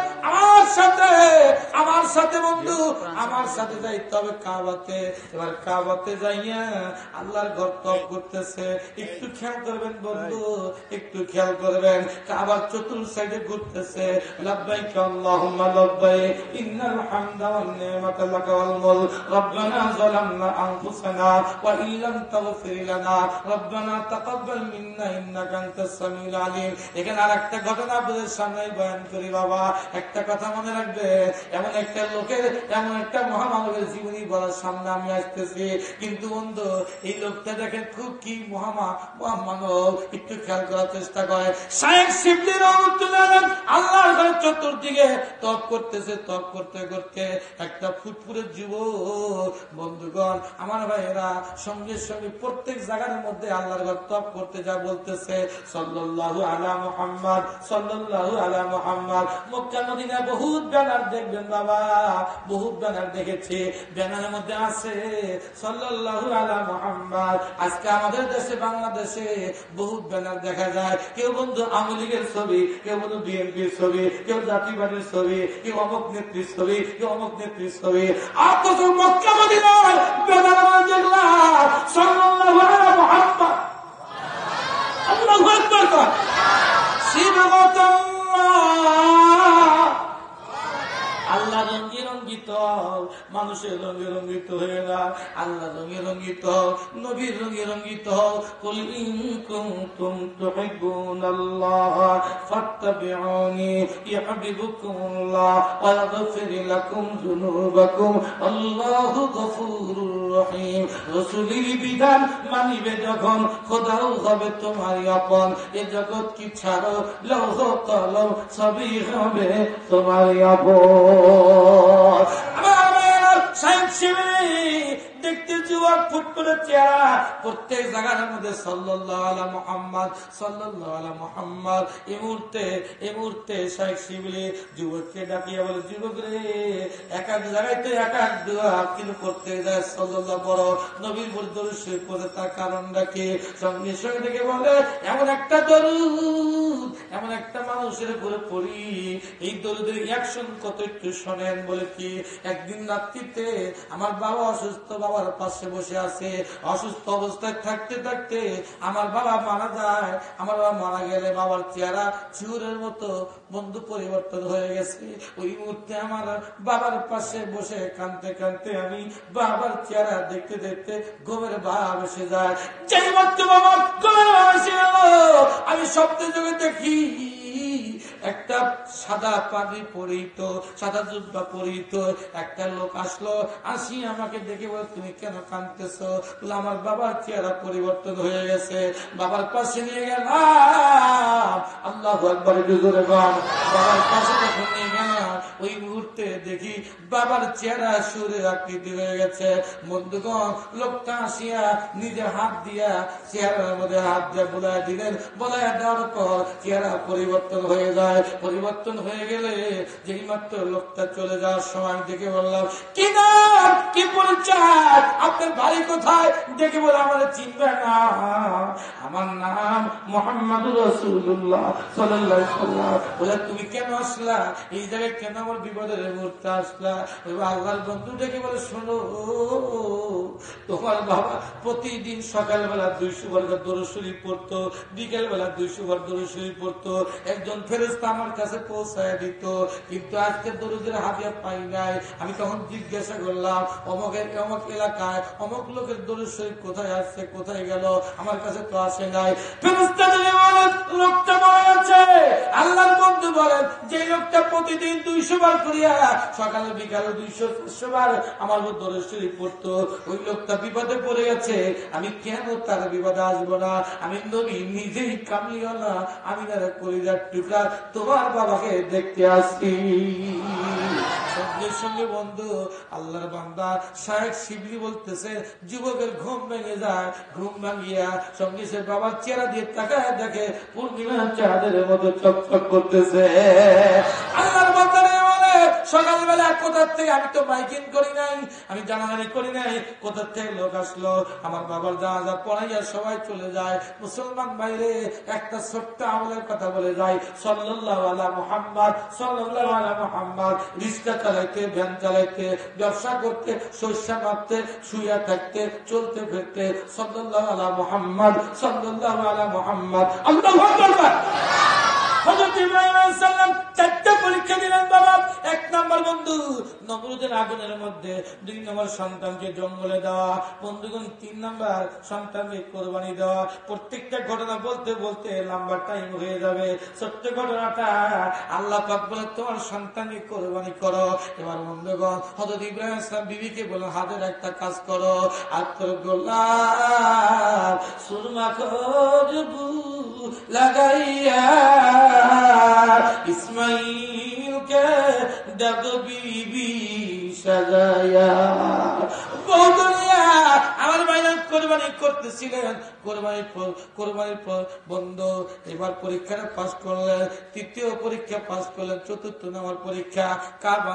আমার সাথে বন্ধু, আমার সাথে যাইতে হবে কাবাতে। এবার কাবাতে যাইয়া আল্লাহর ঘর তপ করতেছে। একটু খেয়াল করবেন বন্ধু, একটু খেয়াল করবেন, কাবার চতুর্থ সাইডে ঘুরতেছে, লাব্বাইক আল্লাহুম্মা লাব্বাইক, ইন্নাল হামদা ওয়ান নি'মাতা লাকা ওয়াল মুলক, রব্বানা যালামনা আনফুসানা ওয়া ইল্লাম তাগফির লানা রব্বানা তাকাব্বাল মিন্না ইন্নাকা আনতাস সামিউল আলিম। এখানে আরেকটা ঘটনা আপনাদের সামনে বয়ান করি বাবা। একটা কথা মনে রাখবে, এমন একটা লোকের, এমন একটা মহামানবের জীবনী বলার সামনে আমি আসতেছি, কিন্তু বন্ধু এই লোকটা দেখেন খুব কি মহামানব। একটু খেয়াল করার চেষ্টা করে। শায়েখ শিবলি রাহমাতুল্লাহ আল্লাহর ঘরের চতুর্দিকে তপ করতেছে। তপ করতে করতে একটা ফুটফুটের যুবক, বন্ধুগণ আমার ভাইয়েরা, সঙ্গে সঙ্গে প্রত্যেক জায়গার মধ্যে আল্লাহর ঘর তপ করতে যা বলতেছে, সাল্লাল্লাহু আলা মুহাম্মদ, সাল্লাল্লাহু আলা মুহাম্মদ। মক্কা মদিনায় বহুত ব্যানার দেখবেন বাবা, বহুত ব্যানার দেখেছি, ব্যানারের মধ্যে আছে সাল্লাল্লাহু আলা মুহাম্মদ। আজকে আমাদের দেশে, বাংলাদেশে বহুত ব্যানার দেখা যায়। কেউ বন্ধু আওয়ামী লীগের ছবি, কেউ বন্ধু বিএনপির ছবি, কেউ জাতীয়বাদীর ছবি, কেউ অমুক নেত্রীর ছবি, কেউ অমুক নেত্রীর ছবি। অথচ মক্কা মদিনায় ব্যানার আমরা দেখলাম সাল্লাল্লাহু আলা মুহাম্মদ। আল্লাহু আকবার। আল্লাহ রঙে রঙ্গিত, মানুষের রঙে রঙ্গিত হয়ে না, আল্লাহ রঙে রঙ্গিত, নবীর রঙে রঙ্গিত। কুল ইন কুনতুম তুহিব্বুনাল্লাহ ফাত্তাবিউনি ইউহিব্বুকুমুল্লাহ ওয়া ইয়াগফির লাকুম যুনুবাকুম আল্লাহু গফুরুর রহিম। রাসূলের বিধান মানিবে যখন, খোদাও হবে তোমার আপন। এ জগৎ কি ছাড়ো, লৌহ কলম সবই হবে তোমার আপন। দেখতে যুবক, ফুটফুটে চেহারা, প্রত্যেক জায়গার মধ্যে সাল্লাল্লাহু আলা মুহাম্মদ, সাল্লাল্লাহু আলা মুহাম্মদ। এই মুহূর্তে শাইখ শিবলি যুবককে ডাকিয়া বলে, যুবক রে, এক এক জায়গায় তো এক এক দোয়া কিন্তু করতে যায় সাল্লাল্লাহু বড় নবীর দরুদ শরীফ পড়ে, তার কারণটা কি? সঙ্গে সঙ্গে ডেকে বলে, এমন একটা দরুদ, এমন একটা মানুষের উপরে পড়ি, এই দরুদের অ্যাকশন কত একটু শোনেন। বলে কি, একদিন রাত্রিতে আমার বাবা অসুস্থ, বাবার পাশে বসে আছে। অসুস্থ অবস্থায় থাকতে থাকতে আমার বাবা মারা যায়। আমার বাবা মারা গেলে বাবার চেহারা চিউরের মতো বন্ধু পরিবর্তন হয়ে গেছে। ওই মুহূর্তে আমার বাবার পাশে বসে কাঁদতে কাঁদতে আমি বাবার চেহারা দেখতে দেখতে ঘুমের ভাব এসে যায়। যেই মাত্র বাবার ঘুমের ভাব এসে গেল, আমি স্বপ্নে যোগে দেখি একটা সাদা পাগড়ি পরিহিত, সাদা জুব্বা পরিহিত একটা লোক আসলো। আসি আমাকে দেখে বলে, তুমি কেন কাঁদতেছো? বলে, আমার বাবার চেহারা পরিবর্তন হয়ে গেছে। বাবার পাশে নিয়ে গেলাম, আল্লাহু আকবার জোরে বল। বাবার পাশে যখন নিয়ে গেলাম, ওই মুহূর্তে দেখি বাবার চেহারা সুরের আকৃতি হয়ে গেছে। বন্ধুগণ, লোকটা আসিয়া নিজের হাত দিয়া চেহারার মধ্যে হাত দিয়ে বোলায় দিলেন। বোলায় দেওয়ার পর চেহারা পরিবর্তন হয়ে যায়। যায়, পরিবর্তন হয়ে গেলে যেই মাত্র লোকটা চলে যাওয়ার সময় দেখে বললাম, কি নাম, কি পরিচয়, আপনার বাড়ি কোথায়? দেখে বলে আমার চিনবে না, আমার নাম মুহাম্মদুর রাসূলুল্লাহ সাল্লাল্লাহু আলাইহি ওয়াসাল্লাম। বলে তুমি কেন আসলা এই জায়গায়, কেন আমার বিপদের মুহূর্তে আসলা? আল্লাহর বন্ধু দেখে বলে, শোনো, তোমার বাবা প্রতিদিন সকালবেলা 200 বার দরুদ শরীফ পড়তো, বিকেল বেলা 200 বার দরুদ শরীফ পড়তো, একজন ফেরেশতা আমার কাছে পৌঁছায় দিত, কিন্তু আজকে দরুদের হাদিয়া পাই নাই। আমি তখন জিজ্ঞাসা করলাম, অমুকের অমুক এলাকায় অমুক লোকের দরুদ শরীফ কোথায় আসছে, কোথায় গেল, আমার কাছে তো আসে নাই। ফেরেশতা বলেন, লোকটা মনে আছে। আল্লাহর বন্ধু বলেন, যে লোকটা প্রতিদিন 200 বার করিয়া সকালে বিকালে 200 বার আমার দরুদ শরীফ পড়তো, ওই লোকটা বিপদে পড়ে গেছে। আমি কেন তার বিপদে আসবো না? আমি নবী নিজেই কামলিওয়ালা, আমি তার কলিজার টুকরা তোমার বাবাকে দেখতে আসি। সঙ্গে সঙ্গে বন্ধু আল্লাহর বান্দা শায়েখ শিবলি বলতেছে, যুবকের ঘুম ভেঙে যায়, ঘুম ভাঙিয়া সঙ্গে সে বাবার চেহারা দিয়ে তাকায় দেখে পূর্ণিমা চাঁদের মতো চকচক করতেছে। আল্লাহর বান্দা সকালবেলা কোথার থেকে, আমি তো মাইকিং করি নাই, আমি জানাজানি করি নাই, কোথার থেকে লোক আসলো, আমার বাবার জানাজা পড়াইয়া সবাই চলে যায়। মুসলমান বাইরে একটা ছোট্ট আমলের কথা বলে যায়, সাল্লাল্লাহু আলা মুহাম্মদ, সাল্লাল্লাহু আলা মুহাম্মদ। রিক্সা চালাইতে, ভ্যান চালাইতে, ব্যবসা করতে, সরিষা মারতে, শুইয়া থাকতে, চলতে ফিরতে, সাল্লাল্লাহু আলা মুহাম্মদ, সাল্লাল্লাহু আলা মুহাম্মদ। আল্লাহু আকবার। হযরত ইব্রাহিম আলাইহিস সালাম 4টা পরীক্ষা দিলেন বাবা। 1 নাম্বার বন্ধু নমরুদের আগুনের মধ্যে, 2 নম্বর সন্তানকে জঙ্গলে দেওয়া, বন্ধুগণ 3 নাম্বার সন্তানকে কোরবানি দেওয়া। প্রত্যেকটা ঘটনা বলতে বলতে লম্বা টাইম হয়ে যাবে। ছোট্ট ঘটনাটা আল্লাহ পাক বলে, তোমার সন্তানকে কোরবানি করো। এবার বন্ধুগণ হযরত ইব্রাহিম আলাইহিস সালাম বিবিকে বলেন, হাতের একটা কাজ করো, আতর গোলাপ সুরমা খুশবু লাগাইয়া ইসমাইল কে দাগ বিবি সাজায়া। আমার ভাইরা কোরবানি করতেছিলেন, কোরবানির পর বন্ধ। এবার পরীক্ষাটা পাস করলেন, 3য় পরীক্ষা পাস করলেন, 4র্থ নম্বর পরীক্ষা কাবা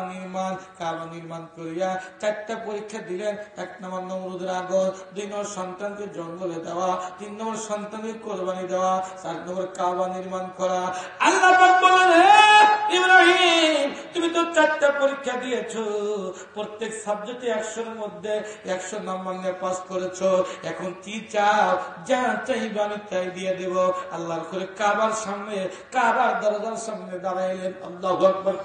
নির্মাণ করিয়া 4টা পরীক্ষা দিলেন। 1 নম্বর নমরুদের আগুন, 2 নম্বর সন্তানকে জঙ্গলে দেওয়া, 3 নম্বর সন্তানকে কোরবানি দেওয়া, 4 নম্বর কাবা নির্মাণ করা। আল্লাহ পাক বলেন, হে ইব্রাহিম, তুমি তো 4টা পরীক্ষা দিয়েছো, প্রত্যেক সাবজেক্টে 100-এর মধ্যে 100 নম্বর নিয়ে পাস করেছো। এখন কি চাও? যা চাইবে আমি তাই দিয়ে দেব। আল্লাহর করে কাবার সামনে, কাবার দরজার সামনে দাঁড়াইলেন। আল্লাহু আকবার।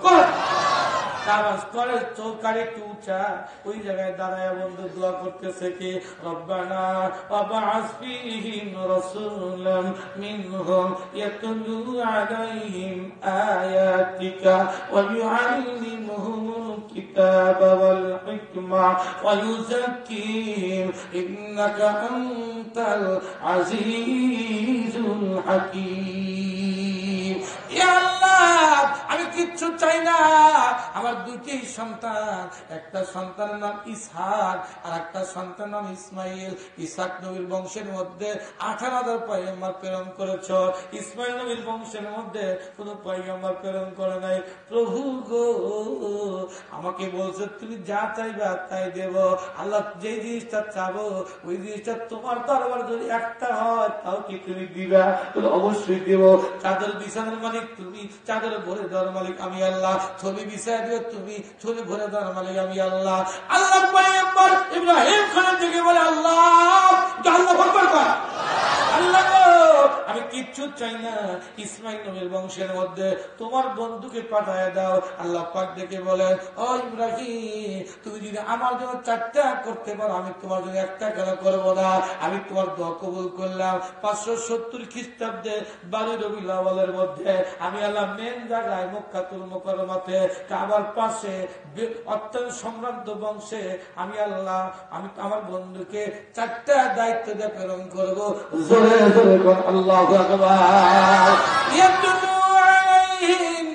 কাবার করে চৌকার একটু উঁচা, ওই জায়গায় দাঁড়ায় বন্ধু দোয়া করতেছে কি, রব্বানা ওয়াবআস ফীহিম রাসূলাম মিনহুম ইয়াতলু আলাইহিম আয়াতিকা ওয়া ইউআল্লিমুহুমুল কিতাবা ওয়াল হিকমা ওয়া ইউযাক্কিহিম ইন্নাকা আনতাল আজিজুল হাকীম। ইয়া আল্লাহ, আমি কিচ্ছু চাই না, আমার 2টি সন্তান, একটা সন্তানের নাম ইসহাক আর একটা সন্তানের নাম ইসমাইল। ইসহাক নবীর বংশের মধ্যে 18,000 পয়গম্বর প্রেরণ করেছ, ইসমাইল নবীর বংশের মধ্যে কোন পয়গম্বর প্রেরণ করে নাই। প্রভু গো, আমাকে বলছে তুমি যা চাইবা তাই দেব। আল্লাহ যে জিনিসটা চাবো ওই জিনিসটা তোমার দরবার যদি একটা হয় তাও কি তুমি দিবা? অবশ্যই দেব। চাদর বিছানার মালিক তুমি, চাদর ভরে দেওয়ার মালিক আমি আল্লাহ। ছবি বিছায় দিও তুমি, ছবি ভরে দেওয়ার মালিক আমি আল্লাহ। আল্লাহ পয়গম্বর ইব্রাহিম খানের দিকে বলে, আল্লাহ আল্লাহ আমি কিচ্ছু চাই না, ইসমাইল নবীর বংশের মধ্যে তোমার বন্ধুকে পাঠায় দাও। আল্লাহ পাক দেখে বলেন, ও ইব্রাহিম, তুমি যদি আমার জন্য 4টা করতে পারো, আমি তোমার জন্য 1টা কেন করবো না? আমি তোমার দোয়া কবুল করলাম। 570 খ্রিস্টাব্দে 12 রবিউল আউয়ালের মধ্যে আমি আল্লাহ মেন জায়গায় মক্কাতুল মুকাররমাতে কাবার পাশে অত্যন্ত সম্ভ্রান্ত বংশে আমি আল্লাহ, আমি আমার বন্ধুকে 4টা দায়িত্ব দিয়ে প্রেরণ করবো। জোরে জোরে কোন আল্লাহু আকবার। ইয়াতুলু আলাইহিম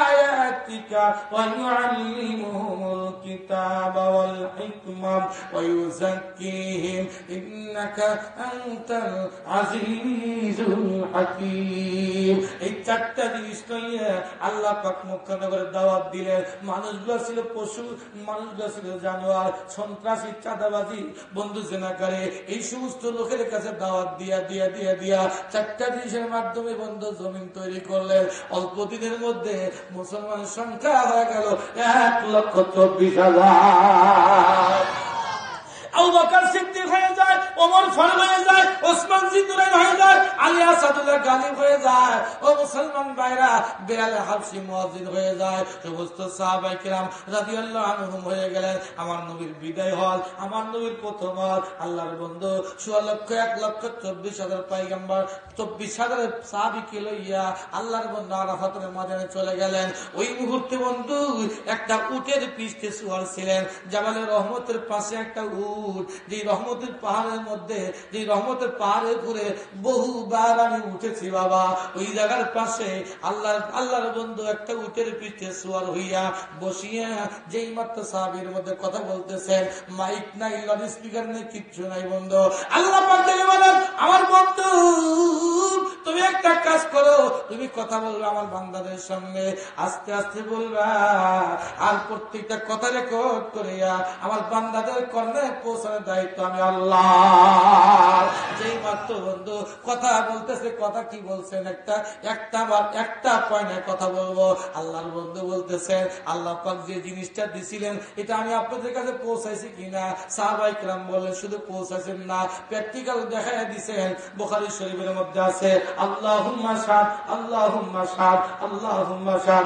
আয়াত آياتك ويعلمهم الكتاب والحكمة ويزكيهم إنك أنت العزيز الحكيم। এই চারটা জিনিস নিয়ে আল্লাহ পাক মক্কা নগরে দাওয়াত দিলেন। মানুষগুলো ছিল পশু, মানুষগুলো ছিল জানোয়ার, সন্ত্রাসী, চাঁদাবাজি, বন্ধু জেনাকারী, এই সমস্ত লোকের কাছে দাওয়াত দিয়া চারটা জিনিসের মাধ্যমে বন্ধু জমিন তৈরি করলেন। অল্প দিনের মধ্যে মুসলমানের সংখ্যা হয়ে গেল 1,24,000। আবু বকর সিদ্দিক হয়ে যায়, ওমর ফারুক হয়ে যায়, ওসমান জিন্নুরাইন হয়ে যায়, আলী আসাদুল্লাহ গালিব হয়ে যায়। ও মুসলমান ভাইরা, বেলাল হাবশি মুয়াজ্জিন হয়ে যায়। সমস্ত সাহাবায়ে কেরাম রাদিয়াল্লাহু আনহুম হয়ে গেলেন। আমার নবীর বিদায় হল, আমার নবীর প্রথম হল। আল্লাহর বন্ধু 1,24,000 পয়গম্বর, 24,000 সাহাবীকে লইয়া আল্লাহর বন্ধু আরাফাতের ময়দানে চলে গেলেন। ওই মুহূর্তে বন্ধু একটা উটের পৃষ্ঠে শুয়ার ছিলেন। জাবালে রহমতের পাশে একটা উট, যে রহমতের পাহাড়ের মধ্যে, যে রহমতের পাহাড়ের উপরে বহুবার আমি উঠেছি বাবা, ওই জায়গার পাশে আল্লাহর বন্ধু একটা উটের পিঠে সোয়ার হইয়া বসিয়া যেই মাত্র সাহাবীর মধ্যে কথা বলতেছেন, মাইক নাই, লাউড স্পিকার নেই, কিচ্ছু নাই বন্ধু। আল্লাহ পাক বলেন, আমার বন্ধু তুমি একটা কাজ করো, তুমি কথা বলবে আমার বান্দাদের সঙ্গে, আস্তে আস্তে বলবা, আর প্রত্যেকটা কথা রেকর্ড করিয়া আমার বান্দাদের কর্ণে পৌঁছানোর দায়িত্ব আমি আল্লাহ। যেই মাত্র বন্ধু কথা বলতেছে, কথা কি বলছেন, একটা পয়েন্টে কথা বলবো। আল্লাহর বন্ধু বলতেছেন, আল্লাহ পাক যে জিনিসটা দিছিলেন এটা আমি আপনাদের কাছে পৌঁছাইছি কিনা? সাহাবায়ে কেরাম বলেন, শুধু পৌঁছাইছেন না, প্র্যাকটিক্যাল দেখাইয়া দিছেন। বুখারী শরীফের মধ্যে আছে, আল্লাহুম্মা শাহাদ, আল্লাহুম্মা শাহাদ, আল্লাহুম্মা শাহাদ।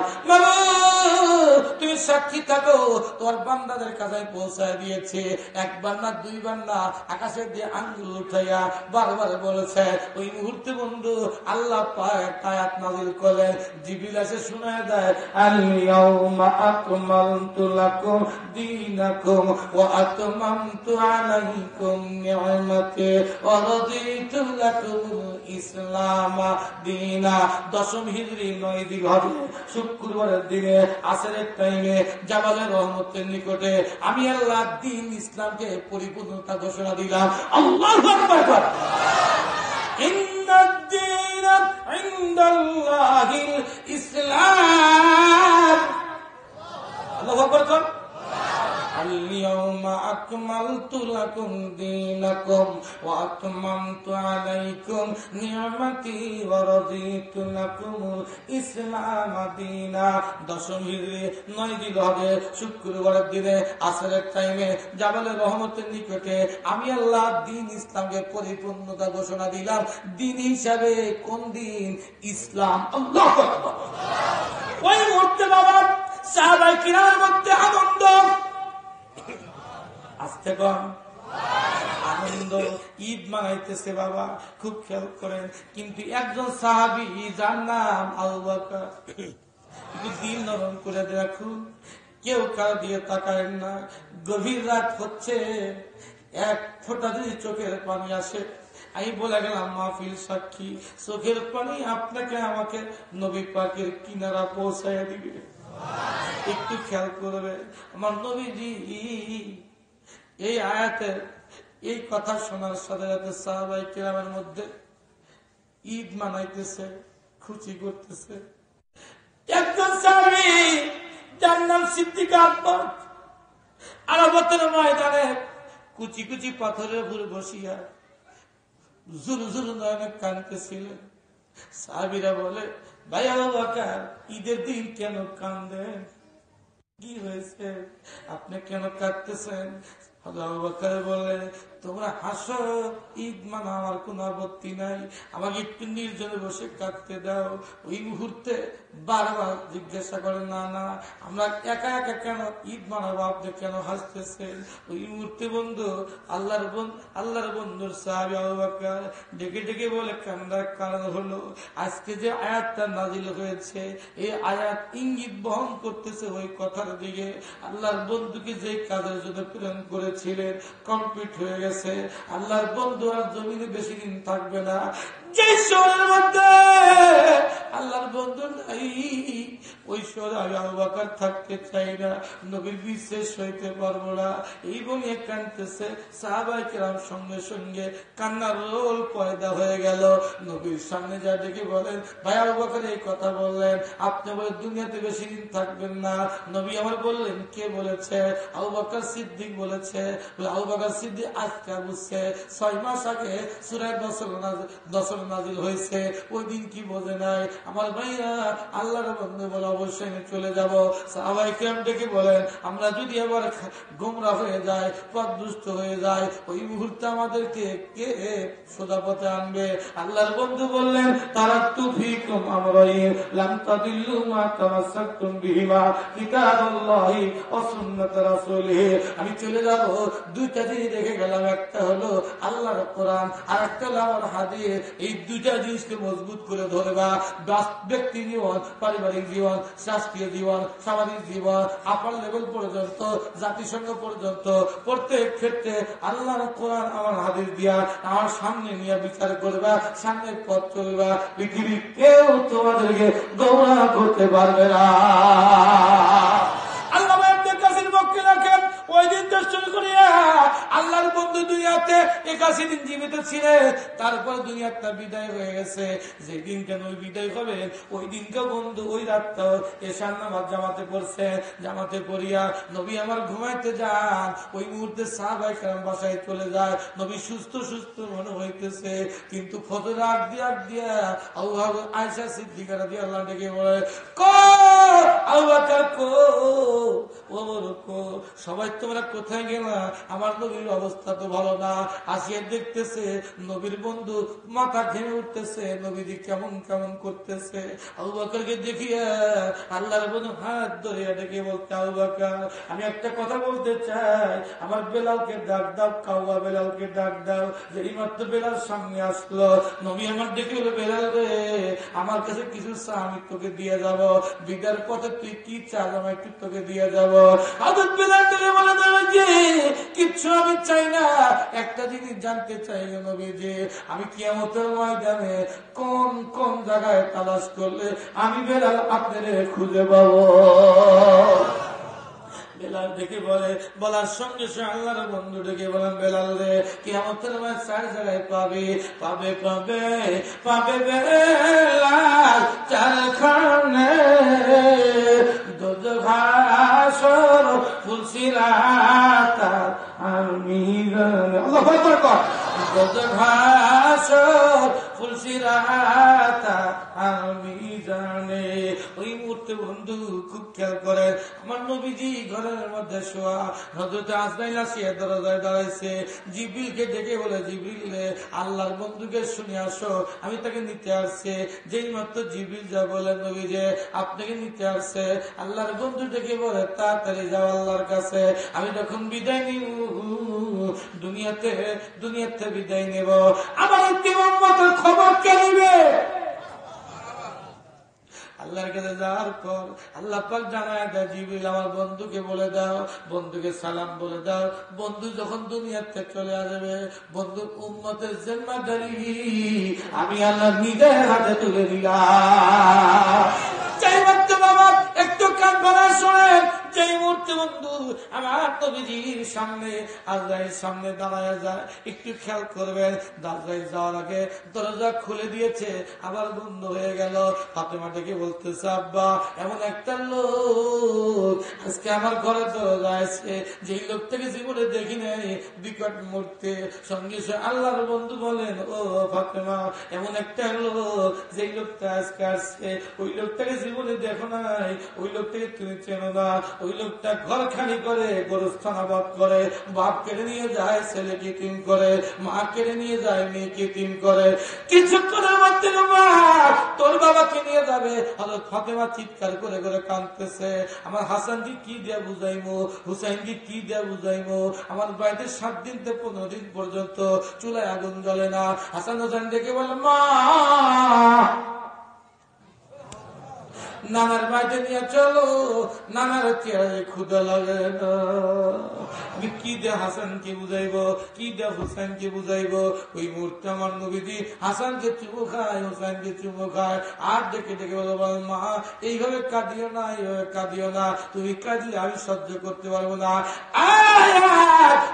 তুমি সাক্ষী থাকো, তোমার বান্দাদের কাছে পৌঁছায় দিয়েছে। একবার না, দুইবার না, আকাশের দিয়ে আঙ্গুল উঠাইয়া বারবার বলেছে। ওই মুহূর্তে বন্ধু আল্লাহ পাক আয়াত নাযিল করলেন, জিবরিল এসে শোনায় দেয়, আল ইয়াউমা আকমালতু লাকুম দীনাকুম ওয়া আতমামতু আলাইকুম নি'মাতি ওয়া রাদিতু লাকুমুল ইসলাম দীনা। দশম হিজরি 9 জিলহজ, শুক্রবারের দিনে আসরের টাইমে জাবালে রহমতের নিকটে আমি আল্লাহ দ্বীন ইসলামকে পরিপূর্ণতা ঘোষণা দিলাম। আল্লাহু আকবার। ইন্নাদ দীন ইনদাল্লাহিল ইসলাম। আল্লাহু আকবার। اليوم أكملت لكم دينكم وأتممت عليكم نعمتي ورضيت لكم الإسلام دينا। দশম হিজরি 9 জিলহজে শুক্রবারের দিনে আসরের টাইমে জাবালে রহমতের নিকটে আমি আল্লাহ দ্বীন ইসলামকে পরিপূর্ণতা ঘোষণা দিলাম। দ্বীন হিসাবে কোন দিন? ইসলাম। আল্লাহু আকবার। ওই মুহূর্তে বাবা সাহাবায়ে কিরামের মধ্যে আনন্দ, আস্তে কম আনন্দ, ঈদ মানাইতেছে বাবা, খুব খেয়াল করেন। কিন্তু একজন সাহাবী, যার নাম আবু বকর, একটু দিল নরম করে দেখুন, কেউ কারো দিয়ে তাকায় না। গভীর রাত হচ্ছে, এক ফোঁটা যদি চোখের পানি আসে, আমি বলে গেলাম মাহফিল সাক্ষী, চোখের পানি আপনাকে আমাকে নবী পাকের কিনারা পৌঁছায় দিবে। একটু খেয়াল করবে, আমার নবীজি এই আয়াতের এই কথা শোনার সাথে সাথে সাহাবায়ে কেরামের মধ্যে ঈদ মানাইতেছে, খুশি করতেছে। একজন সাহাবী, যার নাম সিদ্দিক আকবর, আরাফাতের ময়দানে কুচি কুচি পাথরের উপর বসিয়া জুরু জুরু নয়নে কাঁদতেছিলেন। সাহাবীরা বলে, ভাই আবু বকর, ঈদের দিন কেন কাঁদেন? কি হয়েছে, আপনি কেন কাঁদতেছেন? আবু বকর বলে, তোমরা হাসো, ঈদ মানা আমার কোন আপত্তি নাই, আমাকে একটু নির্জনে বসে কাঁদতে দাও। ওই মুহূর্তে বারবার জিজ্ঞাসা করে, না না, আমরা একা একা কেন ঈদ মানাবো, আপনি কেন হাসতেছেন? ওই মুহূর্তে বন্ধু আল্লাহর বন্ধুর সাহাবী আবু বকর ডেকে ডেকে বলে, কান্দার কারণ হলো আজকে যে আয়াতটা নাজিল হয়েছে, এই আয়াত ইঙ্গিত বহন করতেছে ওই কথার দিকে। আল্লাহর বন্ধুকে যে কাজের জন্য প্রেরণ করেছিলেন কমপ্লিট হয়ে গেছে। আল্লাহর বন্ধু আর জমিনে বেশি দিন থাকবে না। যে শহরের মধ্যে আল্লাহর বন্ধু নাই, ওই শহরে আমি আবু বকর থাকতে চাই না, নবীর বিশ্বাস হইতে পারবো না, এই বলে কাঁদতেছে। সাহাবায়ে কেরাম সঙ্গে সঙ্গে কান্নার রোল পয়দা হয়ে গেল। নবীর সামনে যা ডেকে বলেন, ভাই আবু বকর এই কথা বললেন, আপনি বলে দুনিয়াতে বেশি দিন থাকবেন না। নবী আমার বললেন, কে বলেছে? আবু বকর সিদ্দিক বলেছে। আবু বকর সিদ্দিক আজকে বুঝছে 6 মাস আগে সূরা নসর নাজিল হয়েছে, ওই দিন কি বোঝে নাই। আমার ভাইরা, আল্লাহর বন্ধু বলে অবশ্যই আমি চলে যাব। সাহাবায়ে কেরাম ডেকে বলেন, আমরা যদি আবার গোমরা হয়ে যায়, পথভ্রষ্ট হয়ে যায়, ওই মুহূর্তে আমাদেরকে কে সোজা পথে আনবে? আল্লাহর বন্ধু বললেন, তারাকতু ফীকুম আমরাইন লাম তাদিল্লু মা তামাসসাকতুম বিহিমা কিতাবুল্লাহি ওয়া সুন্নাত রাসূলিহি। আমি চলে যাব, দুইটা জিনিস রেখে গেলাম, একটা হলো আল্লাহর কোরআন, আর একটা হলো আমার হাদিস। এই দুইটা জিনিসকে মজবুত করে ধরবা। ব্যক্তি জীবন, পারিবারিক জীবন, রাষ্ট্রীয় জীবন, সামাজিক জীবন, আপার লেভেল পর্যন্ত, জাতিসংঘ পর্যন্ত, প্রত্যেক ক্ষেত্রে আল্লাহর কোরআন আমার হাদিস দিয়া আমার সামনে নিয়ে বিচার করবা, সামনে পথ চলবা। পৃথিবীর কেউ তোমাদেরকে গৌরব করতে পারবে না। আল্লাহ কাছের পক্ষে রাখেন। ওই দিন তো শুরু করিয়া আল্লাহর বন্ধু দুনিয়াতে 81 দিন জীবিত ছিলেন, তারপর দুনিয়াটা বিদায় হয়ে গেছে। যে দিন কেন ওই বিদায় হবে, ওই দিনকে বন্ধু ওই রাতটা এশার নামাজ জামাতে পড়ছে। জামাতে পড়িয়া নবী আমার ঘুমাইতে যান, ওই মুহূর্তে সাহাবায়ে কেরাম বাসায় চলে যায়। নবী সুস্থ সুস্থ মনে হইতেছে, কিন্তু ফজর আগ দিয়া আয়েশা সিদ্দিকা রাদিয়াল্লাহু আনহা ডেকে বলে, কো আবু বকর কো, ওমর কো, সবাই তোমরা কোথায় গেলা? আমার নবীর অবস্থা তো ভালো না। আসিয়া দেখতেছে নবীর বন্ধু মাথা ঘেমে উঠতেছে, নবীজি কেমন কেমন করতেছে। আবু বকরকে দেখিয়া আল্লাহর বন্ধু হাত ধরিয়া ডেকে বলতে, আবু বকর আমি একটা কথা বলতে চাই, আমার বেলালকে ডাক দাও, কাউয়া বেলালকে ডাক দাও। যেই মাত্র বেলাল সামনে আসলো, নবী আমার ডেকে বলে, বেলাল রে, আমার কাছে কিছু চা, আমি তোকে দিয়ে যাব। বিদার পথে তুই কি চাস, আমি একটু তোকে দিয়ে যাব। আদত বেলাল থেকে বলে দেবে যে কিচ্ছু আমি চাই না, একটা জিনিস জানতে চাই নবীজি, আমি কিয়ামতের ময়দানে কোন কোন জায়গায় তালাশ করলে আমি বেলাল আপনাদের খুঁজে পাবো। বেলাল ডেকে বলে, বলার সঙ্গে সঙ্গে আল্লাহর বন্ধু ডেকে বলেন, বেলাল রে, কিয়ামতের মাঝে 4 জায়গায় পাবে পাবে পাবে পাবে বেলাল চারখানে, দোজখ হাসর ফুলসিরাত আর মিজান। আল্লাহু আকবার কর। দোজখ হাসর ফুলসিরাত আর মিজানে। ওই মুহূর্তে বন্ধু খুব খেয়াল করে, আমার নবীজি ঘরের মধ্যে শোয়া, হযরত আজরাইল আসিয়া দরজায় দাঁড়াইছে। জিবরিলকে ডেকে বলে, জিবরিল রে, আল্লাহর বন্ধুকে শুনে আসো, আমি তাকে নিতে আসছে। যেই মাত্র জিবরিল যা বলে, নবীজি আপনাকে নিতে আসছে। আল্লাহর বন্ধু ডেকে বলে, তাড়াতাড়ি যাও আল্লাহর কাছে, আমি যখন বিদায় নিব দুনিয়াতে বিদায় নেব, আমার উম্মতের খবর কে নিবে? আল্লাহর কাছে যাওয়ার পর আল্লাহ পাক জানায় দেয়, জিবরিল আমার বন্ধুকে বলে দাও, বন্ধুকে সালাম বলে দাও। বন্ধু যখন দুনিয়াতে চলে আসবে, বন্ধুর উম্মতের জিম্মাদারি আমি আল্লাহ নিজের হাতে তুলে দিলাম। চাই মাত্র বাবা একটু কান ভরা শোনেন, যেই মুহূর্তে বন্ধু আমার নবীজির সামনে আজরাইল সামনে দাঁড়ায় যায়, একটু খেয়াল করবেন, আজরাইল যাওয়ার আগে দরজা খুলে দিয়েছে, আবার বন্ধ হয়ে গেল। ফাতেমা ডেকে বলতেছে, আব্বা এমন একটা লোক আজকে আমার ঘরে দরজা আছে, যেই লোকটাকে জীবনে দেখি নাই, বিকট মুহূর্তে। সঙ্গে সঙ্গে আল্লাহর বন্ধু বলেন, ও ফাতেমা, এমন একটা লোক যেই লোকটা আজকে আসছে, ওই লোকটাকে জীবনে দেখো নাই, ওই লোকটাকে তুমি চেনো না। ওই লোকটা ঘর খালি করে, গোরস্থান আবাদ করে, বাপ কেড়ে নিয়ে যায়, ছেলেকে তিন করে, মা কেড়ে নিয়ে যায়, মেয়েকে তিন করে। কিছুক্ষণের মধ্যে মা তোর বাবাকে নিয়ে যাবে। হযরত ফাতেমা চিৎকার করে করে কাঁদতেছে, আমার হাসানকে কি দিয়ে বুঝাইমো, হুসাইনকে কি দিয়ে বুঝাইমো, আমার বাড়িতে 7 দিন থেকে 15 দিন পর্যন্ত চুলায় আগুন জ্বলে না। হাসান হোসেন দেখে বলে, মা নানার বাড়িতে নিয়ে চলো, নানার চেহারায় ক্ষুধা লাগে না। আমি কি দিয়ে হাসানকে বুঝাইবো, কি দিয়ে হুসাইনকে বুঝাইবো? ওই মুহূর্তে আমার নবীজি হাসানকে চুমু খায়, হুসাইনকে চুমু খায়, আর ডেকে ডেকে বলো, মা এইভাবে কাঁদিও না, এইভাবে কাঁদিও না, তুমি কাঁদলে আমি সহ্য করতে পারবো না।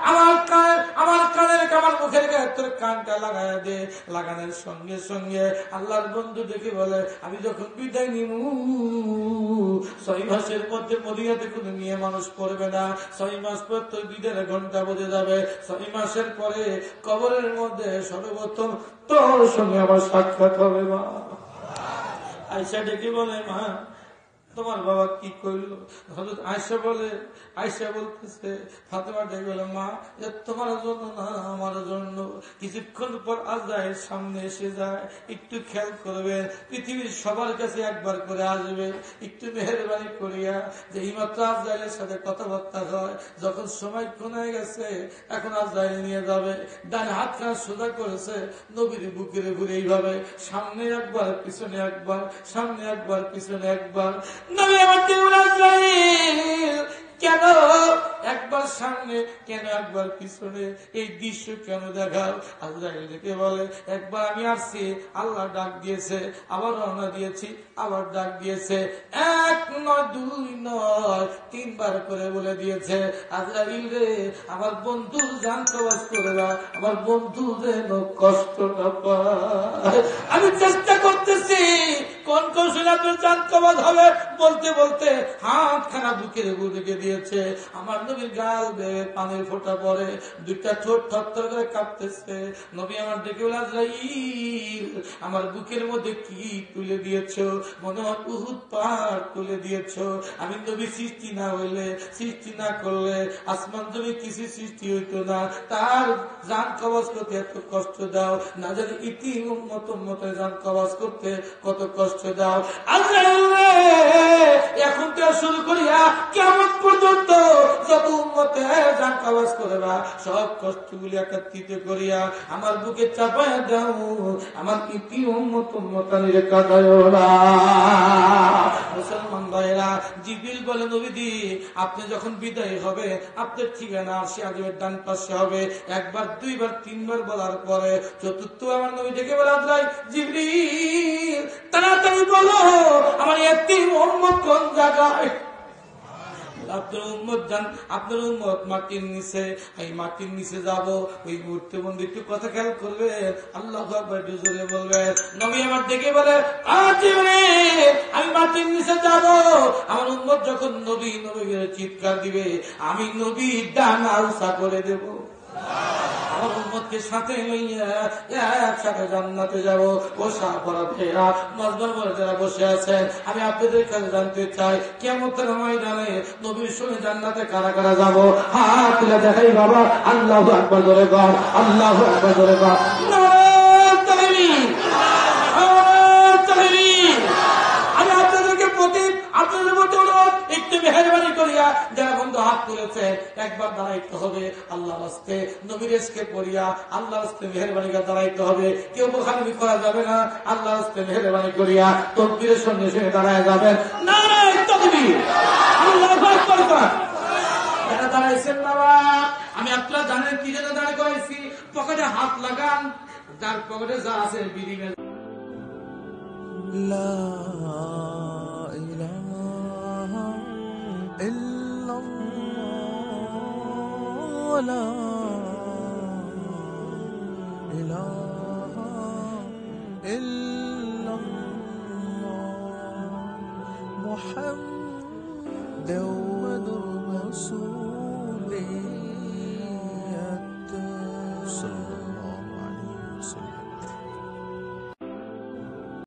আমার কানের আমার মুখের গায়ে তোর কানটা লাগায় দে। লাগানোর সঙ্গে সঙ্গে আল্লাহর বন্ধু দেখে বলে, আমি যখন বিদায় নিব 6 মাসের মধ্যে মদিনাতে কোনো মেয়ে মানুষ পড়বে না। 6 মাস পর তোর বিদায়ের ঘন্টা বেজে যাবে। 6 মাসের পরে কবরের মধ্যে সর্বপ্রথম তোর সঙ্গে আমার সাক্ষাৎ হবে। মা আয়সা ডেকে বলে, মা তোমার বাবা কি করলো? হযরত আয়েশা বলে, আয়েশা বলতেছে, ফাতেমা ডেকে বলে, মা তোমার জন্য না আমার জন্য। কিছুক্ষণ পর আজরাইল সামনে এসে যায়, একটু খেয়াল করবেন, পৃথিবীর সবার কাছে একবার করে আসবে, একটু মেহেরবানি করিয়া যে এইমাত্র আজরাইলের সাথে কথাবার্তা হয়, যখন সময় ক্ষণে গেছে এখন আজরাইল নিয়ে যাবে। ডান হাতখানা সোজা করেছে নবীর বুকের ঘুরে এইভাবে, সামনে একবার পিছনে একবার, সামনে একবার পিছনে একবার। নবী আমার আজরাইল কেন একবার সামনে, কেন একবার পিছনে, এই দৃশ্য কেন দেখাও? আজরাইল ডেকে বলে, একবার আমি আসছি, আল্লাহ ডাক দিয়েছে, আবার রওনা দিয়েছি, আবার ডাক দিয়েছে, 1 নয় 2 নয় 3 বার করে বলে দিয়েছে, আজরাইল রে আমার বন্ধুর জান কবজ করে দাও, আমার বন্ধু যেন কষ্ট না পায়। আমি চেষ্টা করতেছি কোন কৌশলে আপনার জান কবজ হবে। বলতে বলতে হাতখানা বুকের উপর রেখে দিয়েছে। আমার নবীর গাল বেয়ে পানির ফোঁটা পড়ে, 2টা ঠোঁট থরথর করে কাঁপতেছে। নবী আমার ডেকে বলে, আজরাইল আমার বুকের মধ্যে কি তুলে দিয়েছো? মনে হয় উহুদ পাহাড় তুলে দিয়েছো। আমি নবী সৃষ্টি না হইলে, সৃষ্টি না করলে আসমান জমি কিছু সৃষ্টি হইতো না। তার জান কবজ করতে এত কষ্ট দাও, না জানি ইতি উম্মত উম্মতের জান কবজ করতে কত কষ্ট দাও। আজরাইল এখন তো শুরু করিয়া কেমন পর্যন্ত যত উম্মতে জান কবজ করবা, সব কষ্টগুলি একত্রিত করিয়া আমার বুকে চাপায়া দাও, আমার ইতি উম্মত উম্মতানির কাঁদায়ও না। মুসলমান ভাইরা, জিবরিল বলে, নবীজি আপনি যখন বিদায় হবে আপনার ঠিকানা আরশে আজিমের ডান পাশে হবে। 1 বার 2 বার 3 বার বলার পরে চতুর্থ আমার নবী ডেকে বলে, আজরাইল জিবরিল তাড়াতাড়ি বলো আমার এতিম উম্মত কোন জায়গায়? আপনার উম্মত জান, আপনার উম্মত মাটির নিচে, এই মাটির নিচে যাব। ওই মুহূর্তে বন্ধু একটু কথা খেয়াল করবে, আল্লাহু আকবার একটু জোরে বলবে। নবী আমার ডেকে বলে, আমি মাটির নিচে যাব। আমার উম্মত যখন নবী নবী চিৎকার দিবে, আমি নবী ডানা উঁচা করে দেব। আমার উম্মতকে সাথে লইয়া একসাথে জান্নাতে যাবো। ও সাহাবারা ভাইরা, মজমার মধ্যে যারা বসে আছেন, আমি আপনাদের কাছে জানতে চাই, কিয়ামতের ময়দানে নবীর সঙ্গে জান্নাতে কারা কারা যাবো? হাত তুলে দেখাই বাবা। আল্লাহু আকবার জোরে বল, আল্লাহু আকবার জোরে বল। নারায়ে তাকবীর, নারায়ে তাকবীর। আমি আপনাদেরকে আপনাদের প্রতি অনুরোধ, একটু মেহেরবানি করিয়া যারা বন্ধু হাত তুলেছে একবার দাঁড়াইতে হবে। আল্লাহ রাস্তে নবীর ইশকে পড়িয়া আল্লাহ রাস্তে মেহেরবানি করে দাঁড়াইতে হবে। কেউ বোখারি করা যাবে না। আল্লাহ রাস্তে মেহেরবানি করিয়া তাকবীরের সঙ্গে সঙ্গে দাঁড়ায় যাবেন। নারায়ে তাকবীর, আল্লাহু আকবার। যারা দাঁড়াইছেন বাবা, আমি আপনারা জানেন কি জন্য দাঁড়ায় করাইছি? পকেটে হাত লাগান, যার পকেটে যা আছে বিড়ি لا إله إلا الله لا إله إلا الله محمد رسول